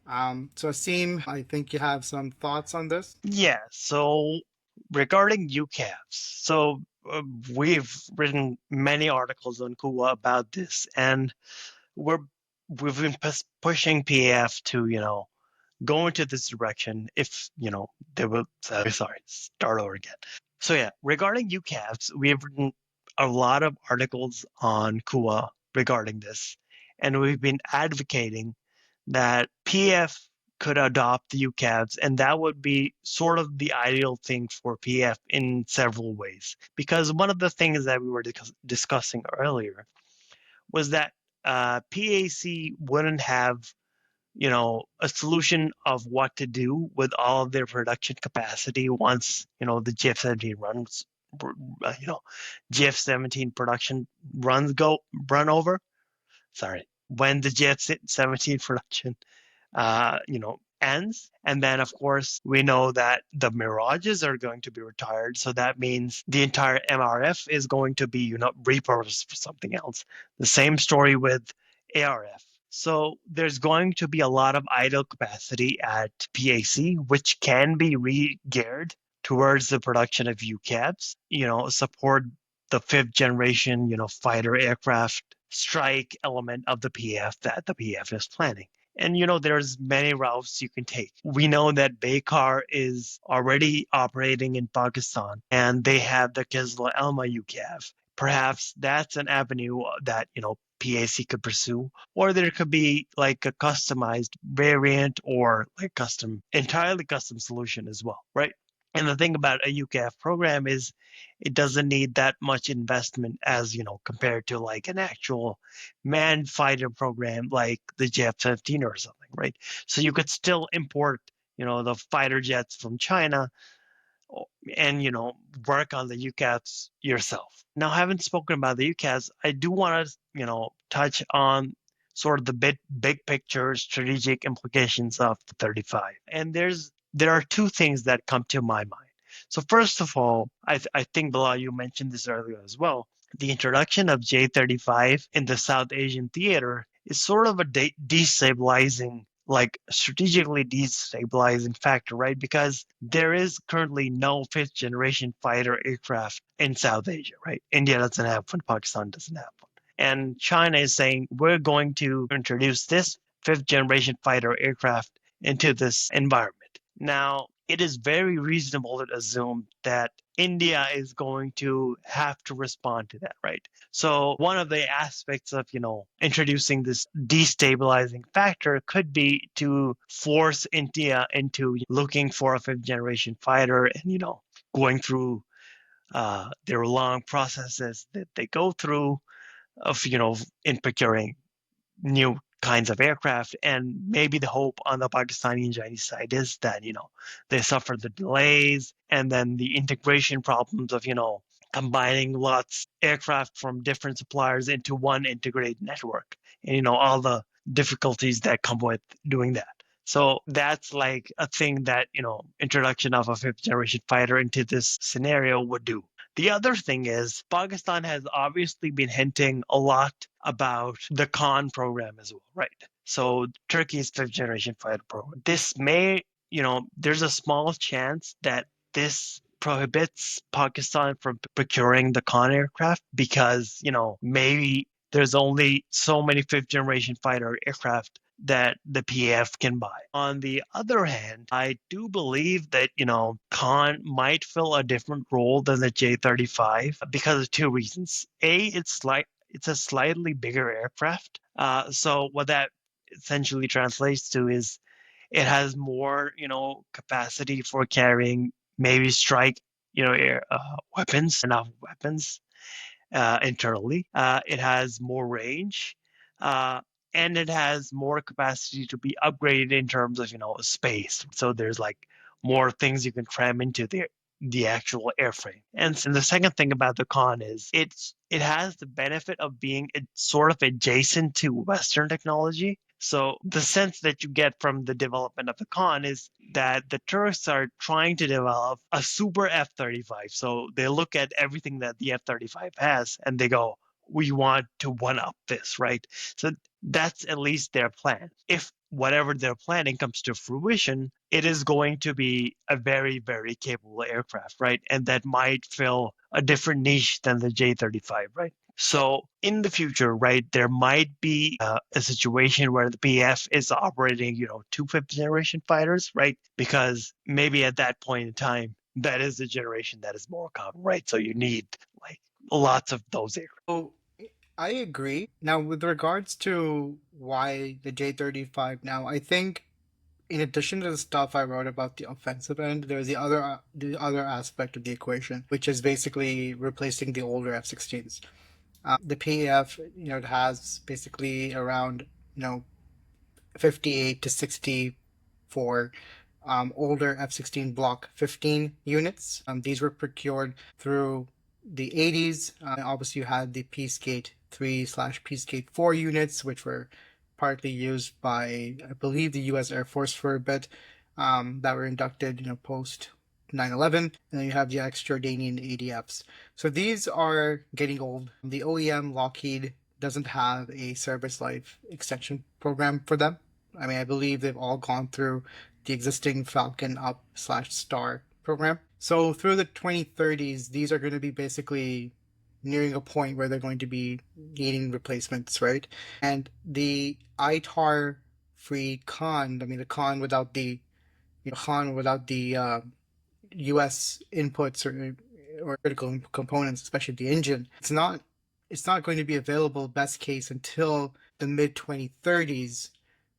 So Asim, I think you have some thoughts on this. Yeah, so regarding UCAVs, so we've written many articles on Kuwa about this, and we've been pushing PAF to, go into this direction if, they will, start over again. So yeah, regarding UCAVs, we have written a lot of articles on Kuwa regarding this, and we've been advocating that PF could adopt the UCAVs, and that would be sort of the ideal thing for PF in several ways. Because one of the things that we were discussing earlier was that PAC wouldn't have, a solution of what to do with all of their production capacity once, the GF-17 runs, GF-17 production run over. Sorry, when the GF-17 production, ends. And then, of course, we know that the Mirages are going to be retired. So that means the entire MRF is going to be, repurposed for something else. The same story with ARF. So there's going to be a lot of idle capacity at PAC, which can be re-geared towards the production of UCAVs, support the fifth generation, fighter aircraft strike element of the PF that the PF is planning. And there's many routes you can take. We know that Baykar is already operating in Pakistan, and they have the Kizla Elma UCAV. Perhaps that's an avenue that PAC could pursue, or there could be like a customized variant or like entirely custom solution as well, right? And the thing about a UCAV program is it doesn't need that much investment as, compared to like an actual manned fighter program like the J-15 or something, right? So you could still import, the fighter jets from China and, work on the UCAVs yourself. Now, having spoken about the UCAVs, I do want to, touch on sort of the big picture strategic implications of the 35. And there are two things that come to my mind. So first of all, I think, Bilal, you mentioned this earlier as well. The introduction of J-35 in the South Asian theater is sort of a destabilizing, like strategically destabilizing factor, right? Because there is currently no fifth generation fighter aircraft in South Asia, right? India doesn't have one, Pakistan doesn't have one. And China is saying, we're going to introduce this fifth generation fighter aircraft into this environment. Now, it is very reasonable to assume that India is going to have to respond to that, right? So one of the aspects of, introducing this destabilizing factor could be to force India into looking for a fifth generation fighter and, going through their long processes that they go through of, in procuring new kinds of aircraft. And maybe the hope on the Pakistani and Chinese side is that, they suffer the delays and then the integration problems of, combining lots aircraft from different suppliers into one integrated network and, all the difficulties that come with doing that. So that's like a thing that, introduction of a fifth generation fighter into this scenario would do. The other thing is Pakistan has obviously been hinting a lot about the Khan program as well, right? So Turkey's fifth generation fighter program. This may, there's a small chance that this prohibits Pakistan from procuring the Khan aircraft because, maybe there's only so many fifth generation fighter aircraft that the PF can buy. On the other hand, I do believe that, Khan might fill a different role than the J-35 because of two reasons. A, it's a slightly bigger aircraft. So what that essentially translates to is it has more, capacity for carrying maybe strike, weapons, enough weapons internally. It has more range. And it has more capacity to be upgraded in terms of space. So there's like more things you can cram into the actual airframe. And the second thing about the Khan is it has the benefit of being sort of adjacent to Western technology. So the sense that you get from the development of the Khan is that the Turks are trying to develop a super F-35. So they look at everything that the F-35 has and they go, we want to one-up this, right? So that's at least their plan. If whatever they're planning comes to fruition, it is going to be a very, very capable aircraft, right? And that might fill a different niche than the J-35, right? So in the future, right, there might be a situation where the PF is operating, two fifth generation fighters, right? Because maybe at that point in time, that is the generation that is more common, right? So you need like lots of those aircraft. So I agree. Now, with regards to why the J-35 now, I think in addition to the stuff I wrote about the offensive end, there's the other aspect of the equation, which is basically replacing the older F-16s. The PAF, it has basically around, 58 to 64 older F-16 Block 15 units. These were procured through the 80s. Obviously, you had the Peacegate 3/Peacegate 4 units, which were partly used by, I believe, the U.S. Air Force for a bit, that were inducted, post 9/11, and then you have the ex-Jordanian ADFs. So these are getting old. The OEM Lockheed doesn't have a service life extension program for them. I mean, I believe they've all gone through the existing Falcon Up/Star program. So through the 2030s, these are going to be basically nearing a point where they're going to be needing replacements, right? And the ITAR-free Khan, I mean the Khan without the U.S. inputs or critical components, especially the engine, it's not going to be available best case until the mid 2030s,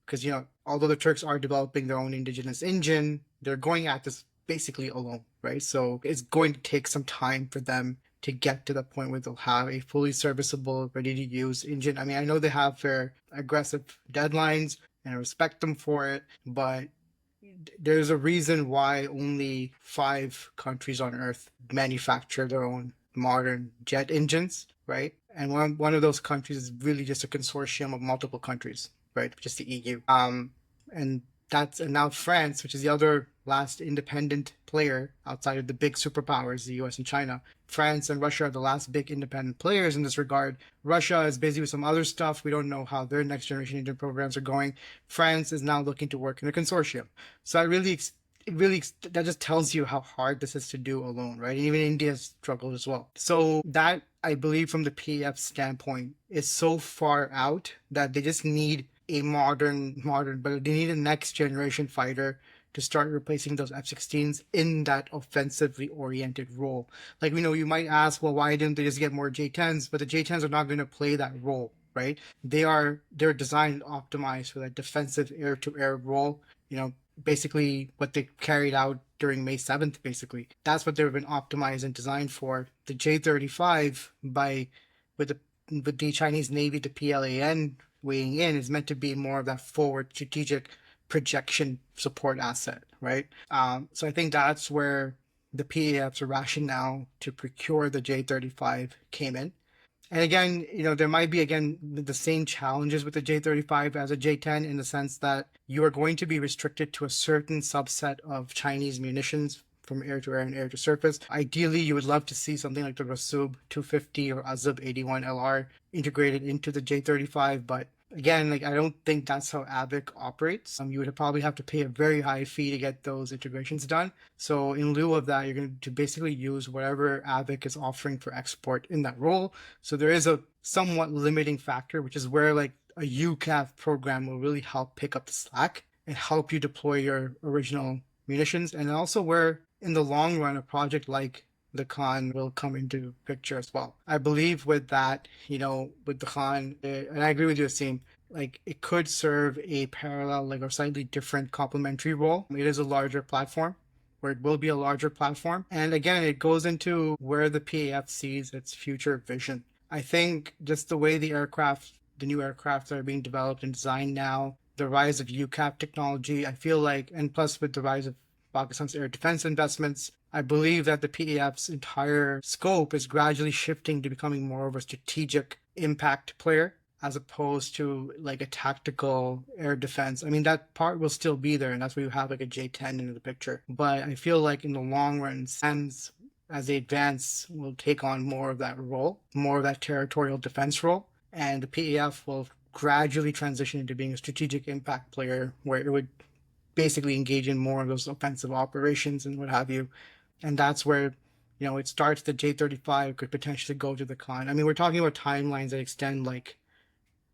because although the Turks are developing their own indigenous engine, they're going at this basically alone, right? So it's going to take some time for them to get to the point where they'll have a fully serviceable, ready to use engine. I mean, I know they have their aggressive deadlines and I respect them for it, but there's a reason why only 5 countries on Earth manufacture their own modern jet engines, right? And one of those countries is really just a consortium of multiple countries, right? Just the EU. And now France, which is the other last independent player outside of the big superpowers, the US and China. France and Russia are the last big independent players in this regard. Russia is busy with some other stuff. We don't know how their next generation engine programs are going. France is now looking to work in a consortium. So that just tells you how hard this is to do alone, right? And even India's struggled as well. So that, I believe, from the PF standpoint, is so far out that they just need a modern, but they need a next generation fighter to start replacing those F-16s in that offensively oriented role. Like, you might ask, well, why didn't they just get more J-10s? But the J-10s are not going to play that role, right? They're designed and optimized for that defensive air-to-air role. Basically what they carried out during May 7th, basically. That's what they've been optimized and designed for. The J-35, with the Chinese Navy, the PLAN weighing in, is meant to be more of that forward strategic projection support asset, right? So I think that's where the PAF's rationale to procure the J-35 came in. And again, there might be, the same challenges with the J-35 as a J-10 in the sense that you are going to be restricted to a certain subset of Chinese munitions from air-to-air and air-to-surface. Ideally, you would love to see something like the Rasub 250 or Azub 81LR integrated into the J-35, but again, I don't think that's how AVIC operates. You would probably have to pay a very high fee to get those integrations done. So in lieu of that, you're going to basically use whatever AVIC is offering for export in that role. So there is a somewhat limiting factor, which is where a UCAV program will really help pick up the slack and help you deploy your original munitions, and also where in the long run a project like the Khan will come into picture as well. I believe with that, with the Khan, and I agree with you, Asim, it could serve a parallel, or slightly different complementary role. It is a larger platform, where it will be a larger platform. And again, it goes into where the PAF sees its future vision. I think just the way the new aircraft that are being developed and designed now, the rise of UCAV technology, I feel like, and plus with the rise of Pakistan's air defense investments, I believe that the PAF's entire scope is gradually shifting to becoming more of a strategic impact player as opposed to a tactical air defense. I mean, that part will still be there, and that's where you have a J-10 into the picture. But I feel like in the long run, SAMs, as they advance, will take on more of that role, more of that territorial defense role, and the PAF will gradually transition into being a strategic impact player where it would basically engage in more of those offensive operations and what have you. And that's where, it starts. The J-35 could potentially go to the Khan. I mean, we're talking about timelines that extend 2030s,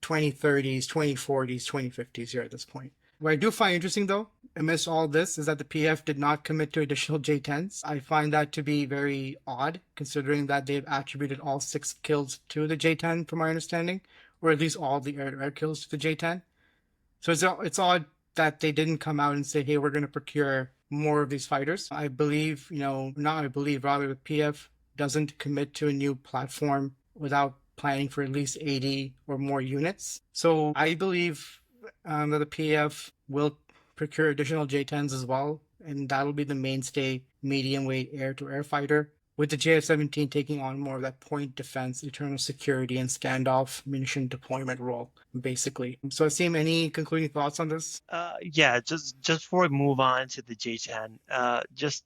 2040s, 2050s here at this point. What I do find interesting, though, amidst all this, is that the PF did not commit to additional J-10s. I find that to be very odd, considering that they've attributed all 6 kills to the J-10, from my understanding, or at least all the air-to-air kills to the J-10. So it's odd that they didn't come out and say, hey, we're going to procure more of these fighters. I believe, rather the PF doesn't commit to a new platform without planning for at least 80 or more units. So I believe that the PF will procure additional J-10s as well, and that'll be the mainstay medium weight air-to-air fighter, with the JF-17 taking on more of that point defense, internal security, and standoff munition deployment role, basically. So, Asim, any concluding thoughts on this? Yeah, just before we move on to the J10, just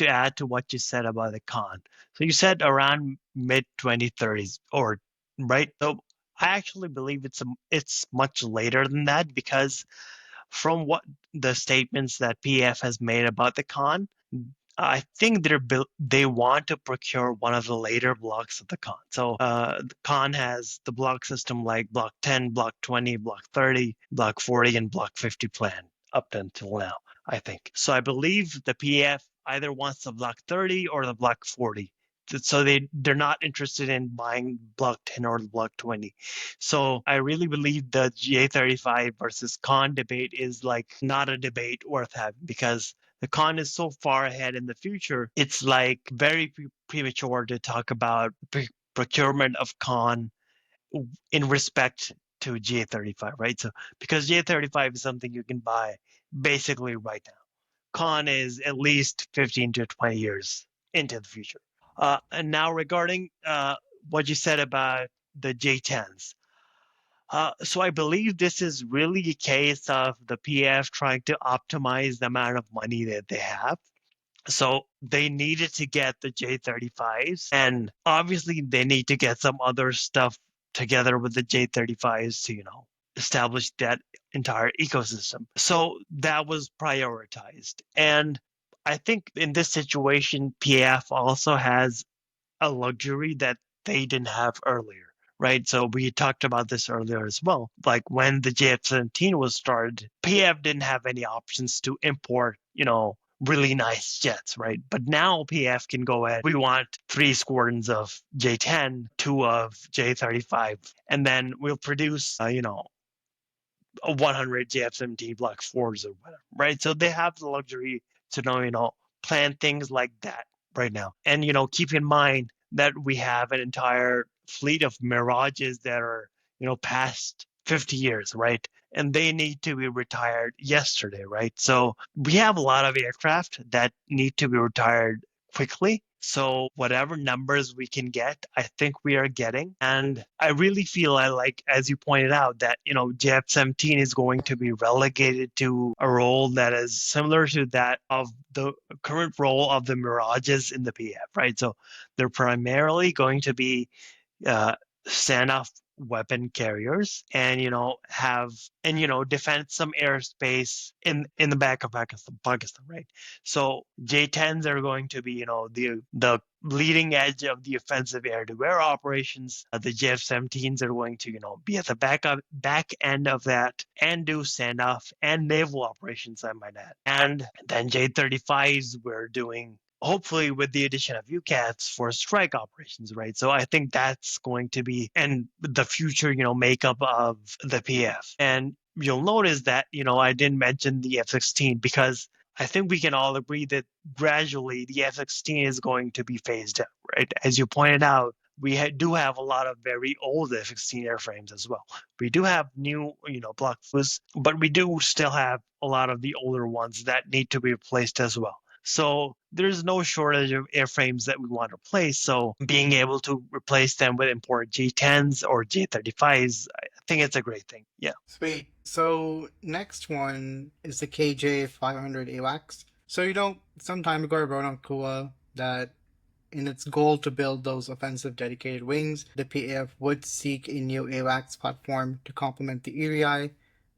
to add to what you said about the con. So you said around mid 2030s, or right? So I actually believe it's much later than that, because from what the statements that PF has made about the con, I think they want to procure one of the later blocks of the con. So the con has the block system like block 10, block 20, block 30, block 40, and block 50 planned up until now, I think. So I believe the PF either wants the block 30 or the block 40. So they're not interested in buying block 10 or block 20. So I really believe the J-35 versus con debate is like not a debate worth having, because the con is so far ahead in the future. It's like very premature to talk about procurement of con in respect to J-35, right? So because J-35 is something you can buy basically right now. Con is at least 15 to 20 years into the future. And now regarding what you said about the J-10s. So I believe this is really a case of the PF trying to optimize the amount of money that they have. So they needed to get the J-35s, and obviously they need to get some other stuff together with the J-35s to, establish that entire ecosystem. So that was prioritized. And I think in this situation, PF also has a luxury that they didn't have earlier. Right. So we talked about this earlier as well. Like when the JF-17 was started, PF didn't have any options to import, really nice jets, right? But now PF can go ahead. We want 3 squadrons of J-10, 2 of J-35, and then we'll produce, a 100 JF-17 Block 4s or whatever, right? So they have the luxury to plan things like that right now. And, keep in mind that we have an entire fleet of Mirages that are, past 50 years, right? And they need to be retired yesterday, right? So we have a lot of aircraft that need to be retired quickly. So whatever numbers we can get, I think we are getting. And I really feel as you pointed out, that, JF-17 is going to be relegated to a role that is similar to that of the current role of the Mirages in the PF, right? So they're primarily going to be standoff weapon carriers, and defend some airspace in the back of Pakistan, right? So J-10s are going to be the leading edge of the offensive air-to-air operations. The JF-17s are going to be at the back end of that and do standoff and naval operations, I might add. And then J-35s we're doing, hopefully with the addition of UCAVs, for strike operations, right? So I think that's going to be and the future, makeup of the PF. And you'll notice that, I didn't mention the F-16, because I think we can all agree that gradually the F-16 is going to be phased out, right? As you pointed out, we do have a lot of very old F-16 airframes as well. We do have new, Block 4s, but we do still have a lot of the older ones that need to be replaced as well. So there's no shortage of airframes that we want to replace. So being able to replace them with imported J-10s or J-35s, I think it's a great thing. Yeah. Sweet. So next one is the KJ500 AWACS. So some time ago I wrote on Kua that in its goal to build those offensive dedicated wings, the PAF would seek a new AWACS platform to complement the ERI,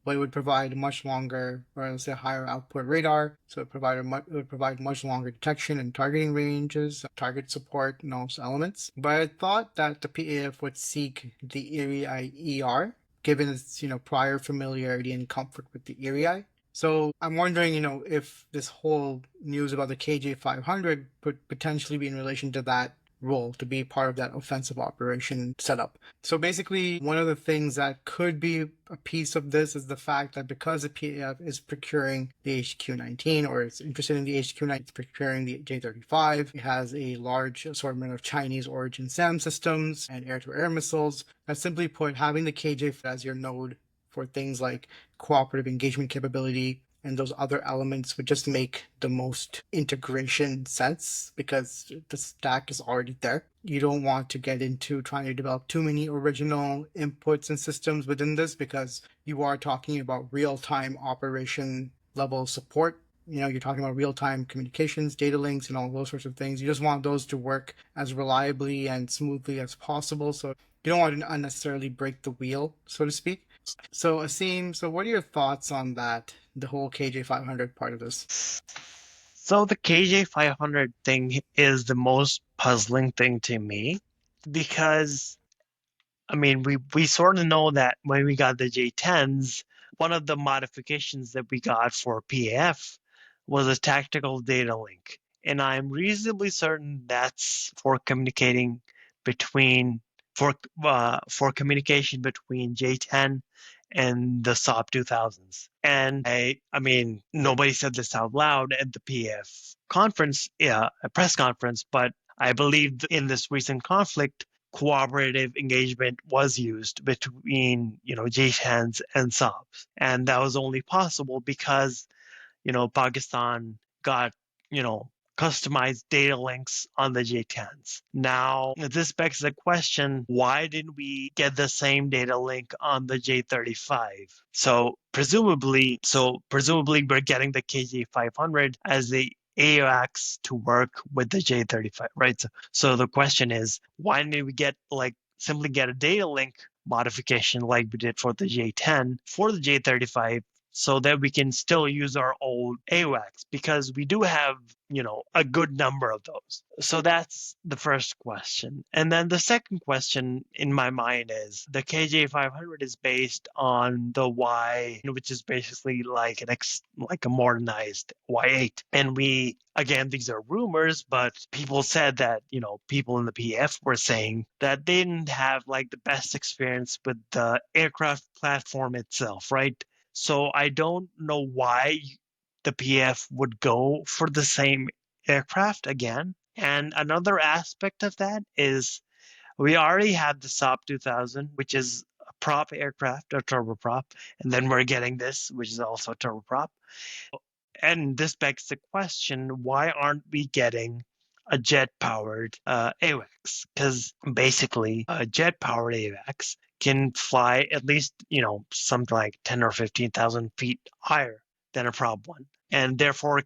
but it would provide much longer, or let's say higher output radar. So it would provide much longer detection and targeting ranges, target support, and those elements. But I thought that the PAF would seek the ERI ER, given its prior familiarity and comfort with the ERI. So I'm wondering, if this whole news about the KJ500 could potentially be in relation to that role, to be part of that offensive operation setup. So basically, one of the things that could be a piece of this is the fact that because the PAF is procuring the HQ-19, or is interested in the HQ-19, it's procuring the J-35, it has a large assortment of Chinese origin SAM systems and air-to-air missiles. That simply put, having the KJ as your node for things like cooperative engagement capability and those other elements would just make the most integration sense because the stack is already there. You don't want to get into trying to develop too many original inputs and systems within this because you are talking about real-time operation level support. You're talking about real-time communications, data links, and all those sorts of things. You just want those to work as reliably and smoothly as possible. So you don't want to unnecessarily break the wheel, so to speak. So Asim, what are your thoughts on that, the whole KJ500 part of this? So the KJ500 thing is the most puzzling thing to me because I mean, we sort of know that when we got the J10s, one of the modifications that we got for PAF was a tactical data link. And I'm reasonably certain that's for communicating between for communication between J10 and the SOP 2000s. And I mean, nobody said this out loud at the PAF conference, a press conference, but I believe in this recent conflict, cooperative engagement was used between, J10s and SOPs. And that was only possible because, Pakistan got, customized data links on the J10s. Now, this begs the question, why didn't we get the same data link on the J-35? So presumably we're getting the KJ500 as the AWACS to work with the J-35, right? So the question is, why didn't we simply get a data link modification like we did for the J10 for the J-35 so that we can still use our old AWACS because we do have, a good number of those. So that's the first question. And then the second question in my mind is the KJ500 is based on the Y, which is basically like a modernized Y8. And again, these are rumors, but people said that, people in the PF were saying that they didn't have like the best experience with the aircraft platform itself, right? So I don't know why the PF would go for the same aircraft again. And another aspect of that is we already had the SOP 2000, which is a prop aircraft, a turboprop, and then we're getting this, which is also a turboprop. And this begs the question, why aren't we getting a jet-powered AWACS? Because basically, a jet-powered AWACS can fly at least, something like 10 or 15,000 feet higher than a Prop 1. And therefore,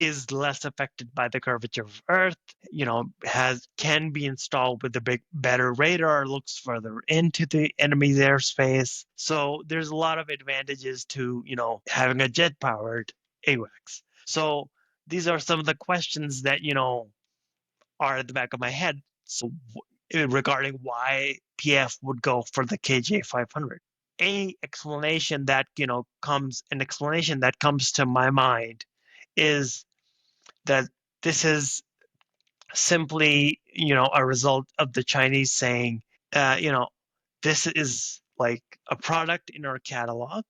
is less affected by the curvature of Earth, can be installed with a better radar, looks further into the enemy's airspace. So there's a lot of advantages to, having a jet-powered AWACS. So these are some of the questions that, are at the back of my head. So regarding why PF would go for the KJ500. An explanation that comes to my mind is that this is simply, a result of the Chinese saying, this is like a product in our catalog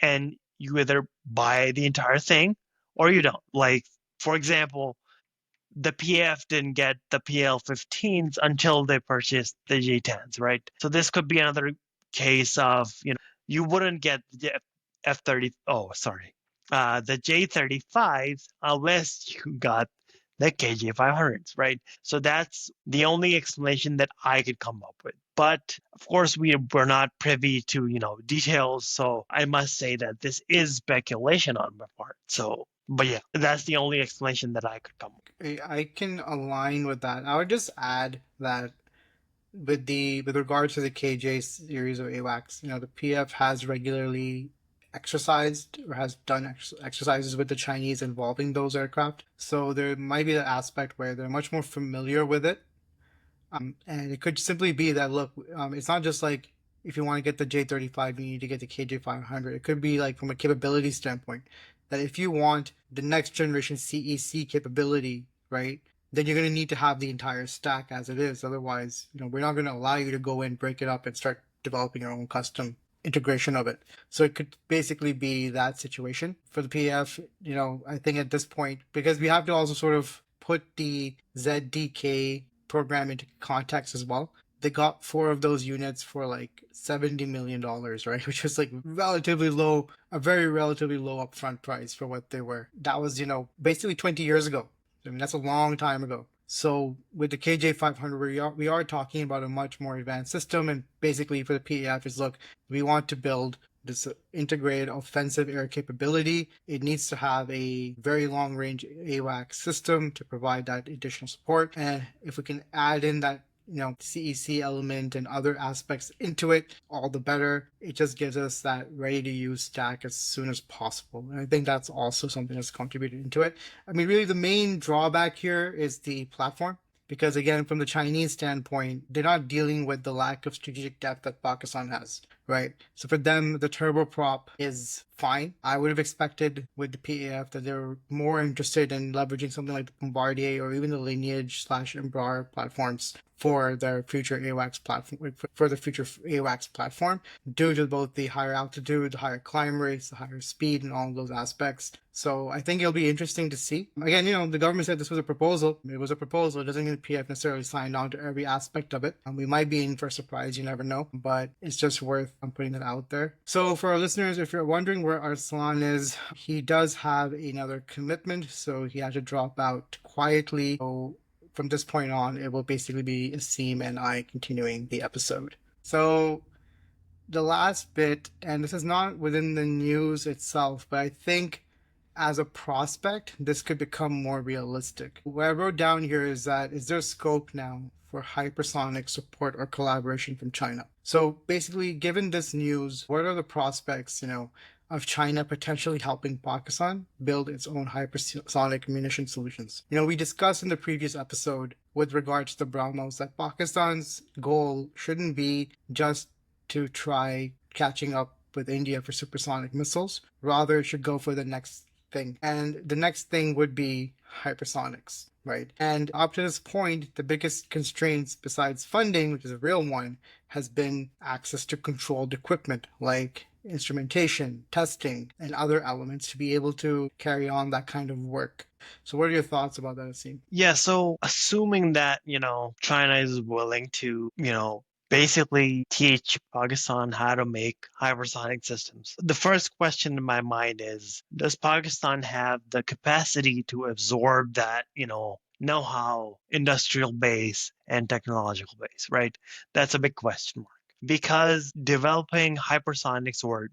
and you either buy the entire thing or you don't. Like, for example, the PF didn't get the PL-15s until they purchased the J10s, right? So this could be another case of, you wouldn't get the the J-35s unless you got the KJ500s, right? So that's the only explanation that I could come up with. But of course, we're not privy to, details. So I must say that this is speculation on my part. So, but yeah, that's the only explanation that I could come up with. I can align with that. I would just add that with regards to the KJ series of AWACS, the PF has regularly exercised or has done exercises with the Chinese involving those aircraft. So there might be that aspect where they're much more familiar with it. And it could simply be that, look, it's not just like if you want to get the J-35, you need to get the KJ500. It could be like from a capability standpoint that if you want the next generation CEC capability, right, then you're going to need to have the entire stack as it is. Otherwise, we're not going to allow you to go in, break it up, and start developing your own custom integration of it. So it could basically be that situation for the PF. I think at this point, because we have to also sort of put the ZDK program into context as well. they got 4 of those units for like $70 million, right? Which was like relatively low, a very relatively low upfront price for what they were. That was, basically 20 years ago. I mean, that's a long time ago. So with the KJ500, we are talking about a much more advanced system. And basically for the PAF is, look, we want to build this integrated offensive air capability. It needs to have a very long range AWACS system to provide that additional support. And if we can add in that CEC element and other aspects into it, all the better. It just gives us that ready to use stack as soon as possible. And I think that's also something that's contributed into it. I mean, really the main drawback here is the platform. Because again, from the Chinese standpoint, they're not dealing with the lack of strategic depth that Pakistan has, right? So for them, the turboprop is fine. I would have expected with the PAF that they were more interested in leveraging something like the Bombardier or even the Lineage/Embraer platforms for their future AWACS platform, for the future AWACS platform, due to both the higher altitude, the higher climb rates, the higher speed, and all of those aspects. So I think it'll be interesting to see. Again, the government said this was a proposal. It was a proposal. It doesn't mean the PF necessarily signed on to every aspect of it. We might be in for a surprise. You never know. But it's just worth putting that out there. So for our listeners, if you're wondering where Arslan is, he does have another commitment. So he had to drop out quietly. So from this point on, it will basically be Asim and I continuing the episode. So the last bit, and this is not within the news itself, but I think as a prospect, this could become more realistic. What I wrote down here is there scope now for hypersonic support or collaboration from China? So basically, given this news, what are the prospects, of China potentially helping Pakistan build its own hypersonic munition solutions? We discussed in the previous episode with regards to the BrahMos that Pakistan's goal shouldn't be just to try catching up with India for supersonic missiles. Rather, it should go for the next thing. And the next thing would be hypersonics, right? And up to this point, the biggest constraints besides funding, which is a real one, has been access to controlled equipment like instrumentation, testing, and other elements to be able to carry on that kind of work. So what are your thoughts about that, Asim? Yeah, so assuming that, China is willing to, basically teach Pakistan how to make hypersonic systems. The first question in my mind is, does Pakistan have the capacity to absorb that, know-how, industrial base, and technological base, right? That's a big question mark. Because developing hypersonics or,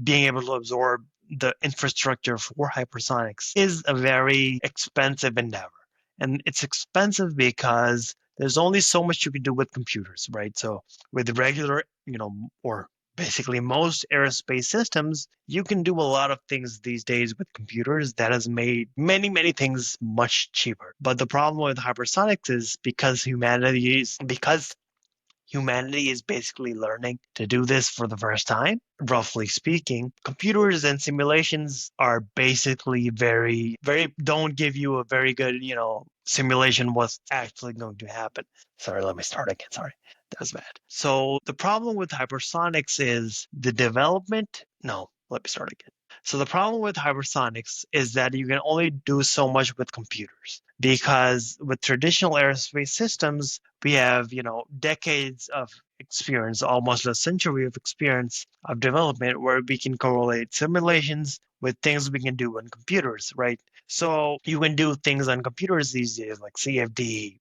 being able to absorb the infrastructure for hypersonics is a very expensive endeavor. And it's expensive because there's only so much you can do with computers, right? So with regular, or basically most aerospace systems, you can do a lot of things these days with computers that has made many, many things much cheaper. But the problem with hypersonics is because humanity is basically learning to do this for the first time, roughly speaking. Computers and simulations are basically don't give you a very good, simulation what's actually going to happen. Sorry, let me start again. Sorry, that was bad. So the problem with hypersonics is the development. No, let me start again. So the problem with hypersonics is that you can only do so much with computers, because with traditional aerospace systems, we have, decades of experience, almost a century of experience of development, where we can correlate simulations with things we can do on computers, right? So you can do things on computers these days, like CFD,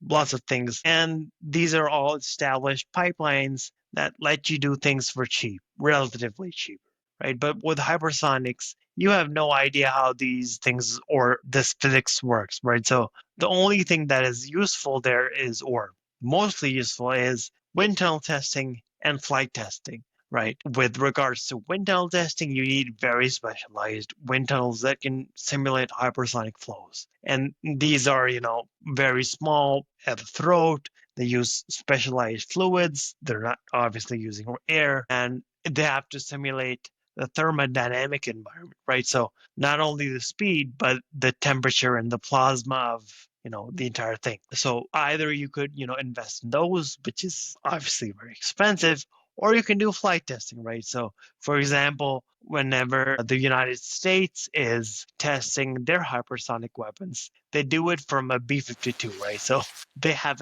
lots of things. And these are all established pipelines that let you do things for cheap, relatively cheap, right? But with hypersonics, you have no idea how these things or this physics works, right? So the only thing that is useful there is, or mostly useful, is wind tunnel testing and flight testing, right? With regards to wind tunnel testing, you need very specialized wind tunnels that can simulate hypersonic flows. And these are, very small at the throat. They use specialized fluids. They're not obviously using air, and they have to simulate the thermodynamic environment, right? So not only the speed, but the temperature and the plasma of, the entire thing. So either you could, invest in those, which is obviously very expensive, or you can do flight testing, right? So, for example, whenever the United States is testing their hypersonic weapons, they do it from a B-52, right? So they have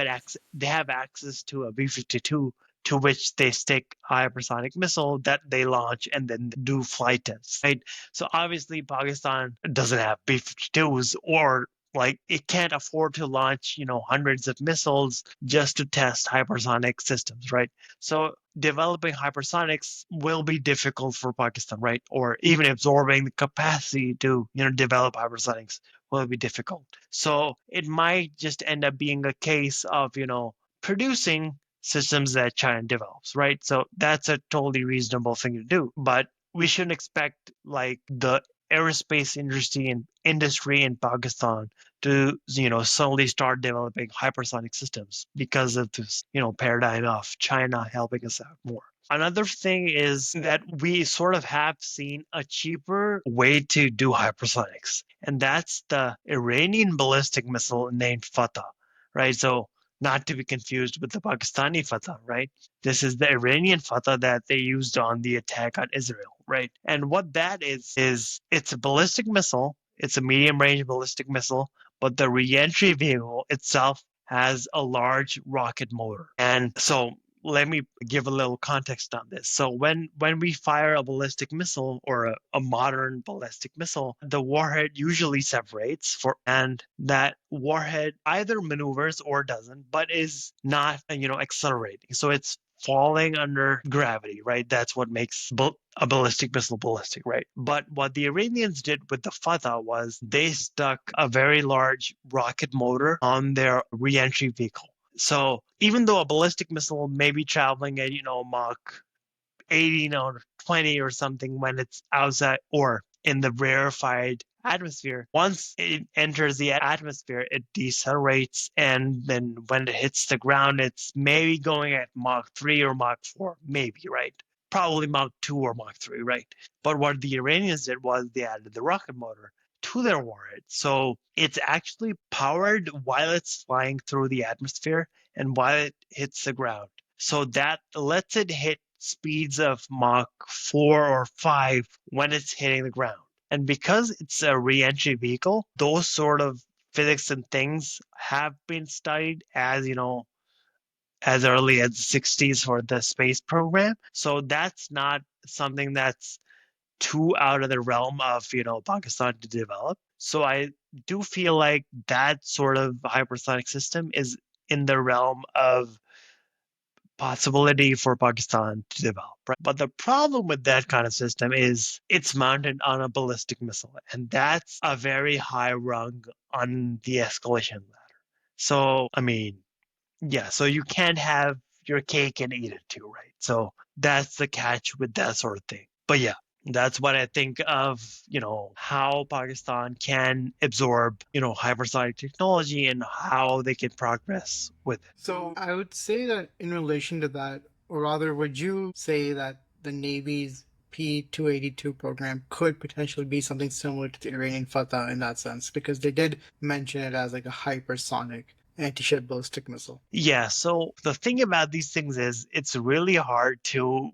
access to a B-52 to which they stick a hypersonic missile that they launch and then do flight tests, right? So obviously Pakistan doesn't have B-52s, or like it can't afford to launch, hundreds of missiles just to test hypersonic systems, right? So developing hypersonics will be difficult for Pakistan, right? Or even absorbing the capacity to, develop hypersonics will be difficult. So it might just end up being a case of, producing systems that China develops, right? So that's a totally reasonable thing to do. But we shouldn't expect like the aerospace industry in Pakistan to, suddenly start developing hypersonic systems because of this, paradigm of China helping us out more. Another thing is that we sort of have seen a cheaper way to do hypersonics, and that's the Iranian ballistic missile named Fatah, right? So not to be confused with the Pakistani Fatah, right? This is the Iranian Fatah that they used on the attack on Israel, right? And what that is it's a ballistic missile. It's a medium-range ballistic missile, but the reentry vehicle itself has a large rocket motor. And so let me give a little context on this. So when we fire a ballistic missile or a modern ballistic missile, the warhead usually separates and that warhead either maneuvers or doesn't, but is not, accelerating. So it's falling under gravity, right? That's what makes a ballistic missile ballistic, right? But what the Iranians did with the Fatah was they stuck a very large rocket motor on their reentry vehicle. So even though a ballistic missile may be traveling at, Mach 18 or 20 or something when it's outside or in the rarefied atmosphere, once it enters the atmosphere, it decelerates. And then when it hits the ground, it's maybe going at Mach 3 or Mach 4, maybe, right? Probably Mach 2 or Mach 3, right? But what the Iranians did was they added the rocket motor to their warhead. So it's actually powered while it's flying through the atmosphere and while it hits the ground. So that lets it hit speeds of Mach 4 or 5 when it's hitting the ground. And because it's a re-entry vehicle, those sort of physics and things have been studied as, as early as the 60s for the space program. So that's not something that's too out of the realm of, Pakistan to develop. So I do feel like that sort of hypersonic system is in the realm of possibility for Pakistan to develop. Right? But the problem with that kind of system is it's mounted on a ballistic missile, and that's a very high rung on the escalation ladder. So, I mean, yeah, so you can't have your cake and eat it too, right? So that's the catch with that sort of thing. But yeah, that's what I think of, how Pakistan can absorb, hypersonic technology and how they can progress with it. So I would say that in relation to that, or rather, would you say that the Navy's P-282 program could potentially be something similar to the Iranian Fatah in that sense? Because they did mention it as like a hypersonic anti-ship ballistic missile. Yeah, so the thing about these things is it's really hard to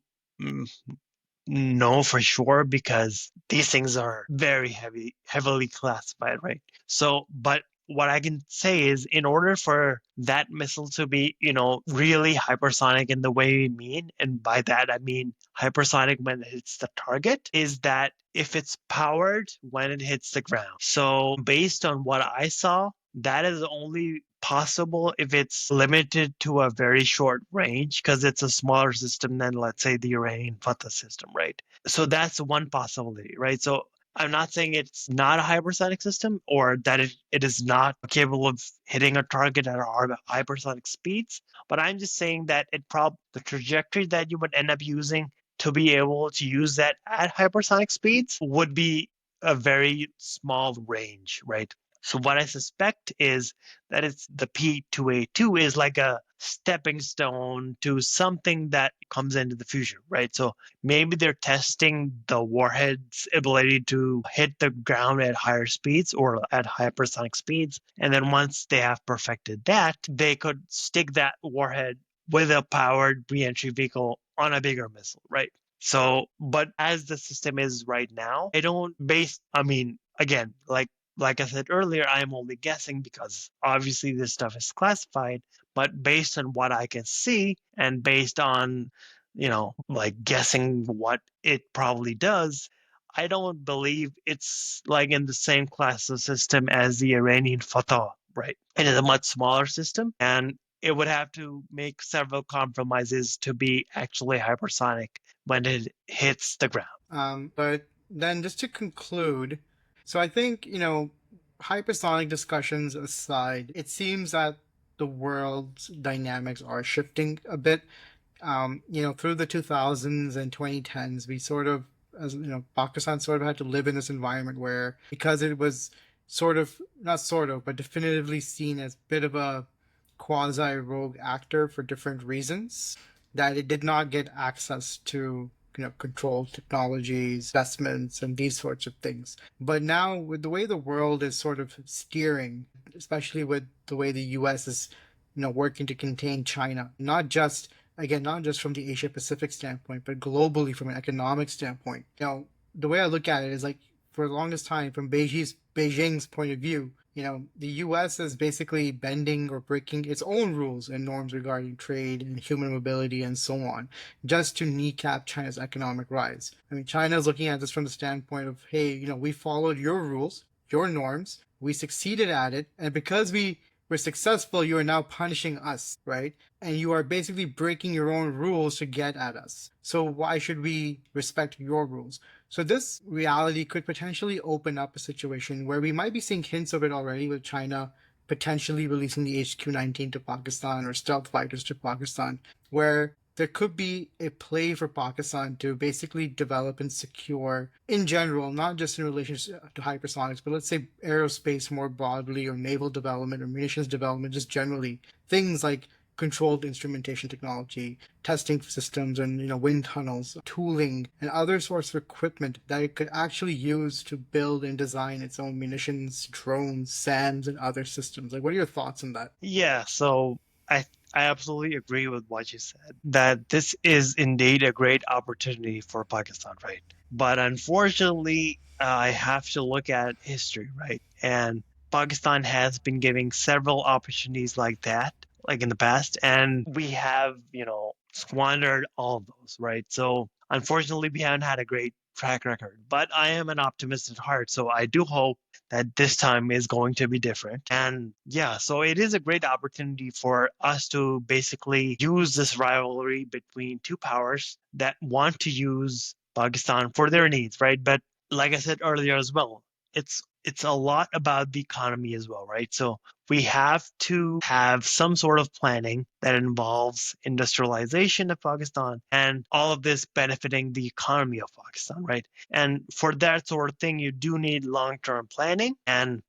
know for sure because these things are very heavily classified, right? So, but what I can say is in order for that missile to be, really hypersonic in the way we mean, and by that I mean hypersonic when it hits the target, is that if it's powered when it hits the ground. So based on what I saw, that is only possible if it's limited to a very short range because it's a smaller system than, let's say, the Iranian Fatah system, right? So that's one possibility, right? So I'm not saying it's not a hypersonic system or that it is not capable of hitting a target at hypersonic speeds, but I'm just saying that the trajectory that you would end up using to be able to use that at hypersonic speeds would be a very small range, right? So what I suspect is that it's the P2A2 is like a stepping stone to something that comes into the future, right? So maybe they're testing the warhead's ability to hit the ground at higher speeds or at hypersonic speeds. And then once they have perfected that, they could stick that warhead with a powered reentry vehicle on a bigger missile, right? So, but as the system is right now, again, like I said earlier, I am only guessing because obviously this stuff is classified, but based on what I can see and based on, like guessing what it probably does, I don't believe it's like in the same class of system as the Iranian Fatah, right? It is a much smaller system, and it would have to make several compromises to be actually hypersonic when it hits the ground. But then just to conclude, so I think, hypersonic discussions aside, it seems that the world's dynamics are shifting a bit. Through the 2000s and 2010s, we sort of, as Pakistan sort of had to live in this environment where, because it was sort of, not sort of, but definitively seen as a bit of a quasi rogue actor for different reasons, that it did not get access to control technologies, investments, and these sorts of things. But now, with the way the world is sort of steering, especially with the way the U.S. is, working to contain China, not just from the Asia Pacific standpoint, but globally from an economic standpoint. The way I look at it is like, for the longest time, from Beijing's point of view, the U.S. is basically bending or breaking its own rules and norms regarding trade and human mobility and so on, just to kneecap China's economic rise. I mean, China is looking at this from the standpoint of, hey, we followed your rules, your norms, we succeeded at it, and because we were successful, you are now punishing us, right? And you are basically breaking your own rules to get at us. So why should we respect your rules? So this reality could potentially open up a situation where we might be seeing hints of it already, with China potentially releasing the HQ-19 to Pakistan or stealth fighters to Pakistan, where there could be a play for Pakistan to basically develop and secure, in general, not just in relation to hypersonics, but let's say aerospace more broadly, or naval development, or munitions development, just generally, things like controlled instrumentation technology, testing systems, and wind tunnels, tooling, and other sorts of equipment that it could actually use to build and design its own munitions, drones, SAMs, and other systems. Like, what are your thoughts on that? Yeah, so I absolutely agree with what you said, that this is indeed a great opportunity for Pakistan, right? But unfortunately, I have to look at history, right? And Pakistan has been giving several opportunities like that, like in the past, and we have, squandered all of those, right? So unfortunately, we haven't had a great track record. But I am an optimist at heart, so I do hope that this time is going to be different. And yeah, so it is a great opportunity for us to basically use this rivalry between two powers that want to use Pakistan for their needs, right? But like I said earlier as well, it's a lot about the economy as well, right? So we have to have some sort of planning that involves industrialization of Pakistan and all of this benefiting the economy of Pakistan, right? And for that sort of thing, you do need long-term planning. And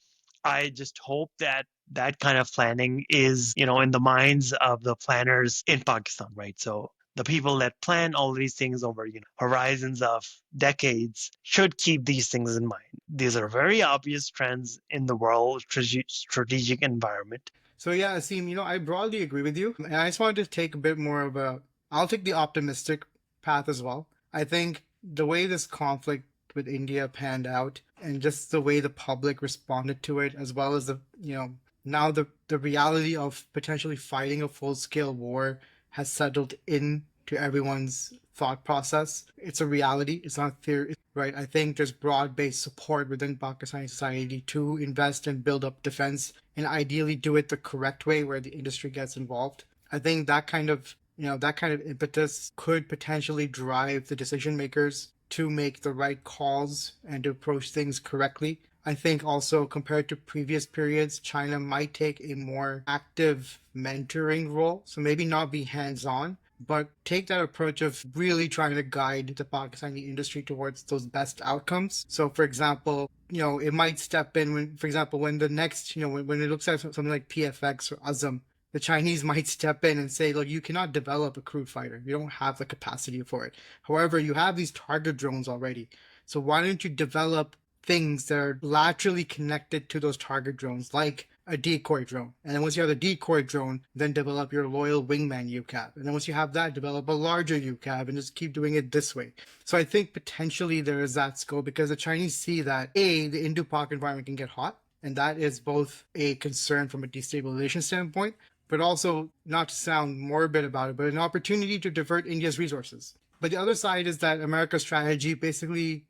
I just hope that that kind of planning is, in the minds of the planners in Pakistan, right? So the people that plan all these things over, horizons of decades should keep these things in mind. These are very obvious trends in the world strategic environment. So yeah, Asim, I broadly agree with you. And I just wanted to take a bit more of I'll take the optimistic path as well. I think the way this conflict with India panned out, and just the way the public responded to it, as well as now the reality of potentially fighting a full-scale war has settled in to everyone's thought process. It's a reality. It's not theory, right? I think there's broad-based support within Pakistani society to invest and build up defense, and ideally do it the correct way where the industry gets involved. I think that kind of impetus could potentially drive the decision makers to make the right calls and to approach things correctly. I think also, compared to previous periods, China might take a more active mentoring role. So maybe not be hands on, but take that approach of really trying to guide the Pakistani industry towards those best outcomes. So, for example, it might step in when, for example, when the next, when it looks at something like PFX or AZM, the Chinese might step in and say, look, you cannot develop a crewed fighter. You don't have the capacity for it. However, you have these target drones already. So why don't you develop things that are laterally connected to those target drones, like a decoy drone. And then once you have the decoy drone, then develop your loyal wingman UCAV. And then once you have that, develop a larger UCAV and just keep doing it this way. So I think potentially there is that scope because the Chinese see that A, the Indo-Pak environment can get hot. And that is both a concern from a destabilization standpoint, but also, not to sound morbid about it, but an opportunity to divert India's resources. But the other side is that America's strategy basically,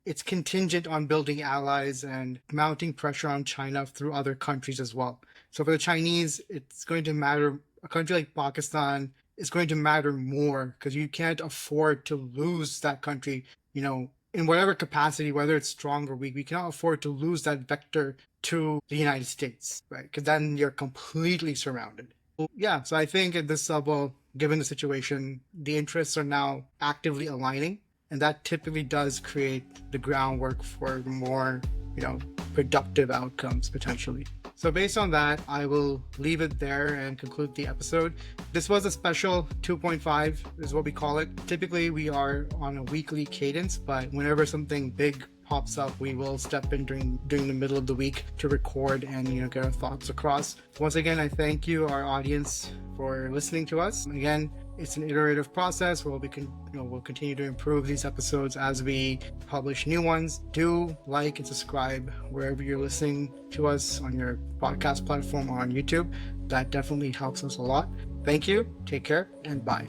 it's contingent on building allies and mounting pressure on China through other countries as well. So for the Chinese, it's going to matter. A country like Pakistan is going to matter more because you can't afford to lose that country, in whatever capacity, whether it's strong or weak. We cannot afford to lose that vector to the United States, right? Because then you're completely surrounded. So I think at this level, given the situation, the interests are now actively aligning, and that typically does create the groundwork for more, productive outcomes potentially. So based on that, I will leave it there and conclude the episode. This was a special 2.5 is what we call it. Typically we are on a weekly cadence, but whenever something big pops up, we will step in during the middle of the week to record and get our thoughts across. Once again, I thank you, our audience, for listening to us. Again, it's an iterative process where we'll continue to improve these episodes as we publish new ones. Do like and subscribe wherever you're listening to us on your podcast platform or on YouTube. That definitely helps us a lot. Thank you. Take care and bye.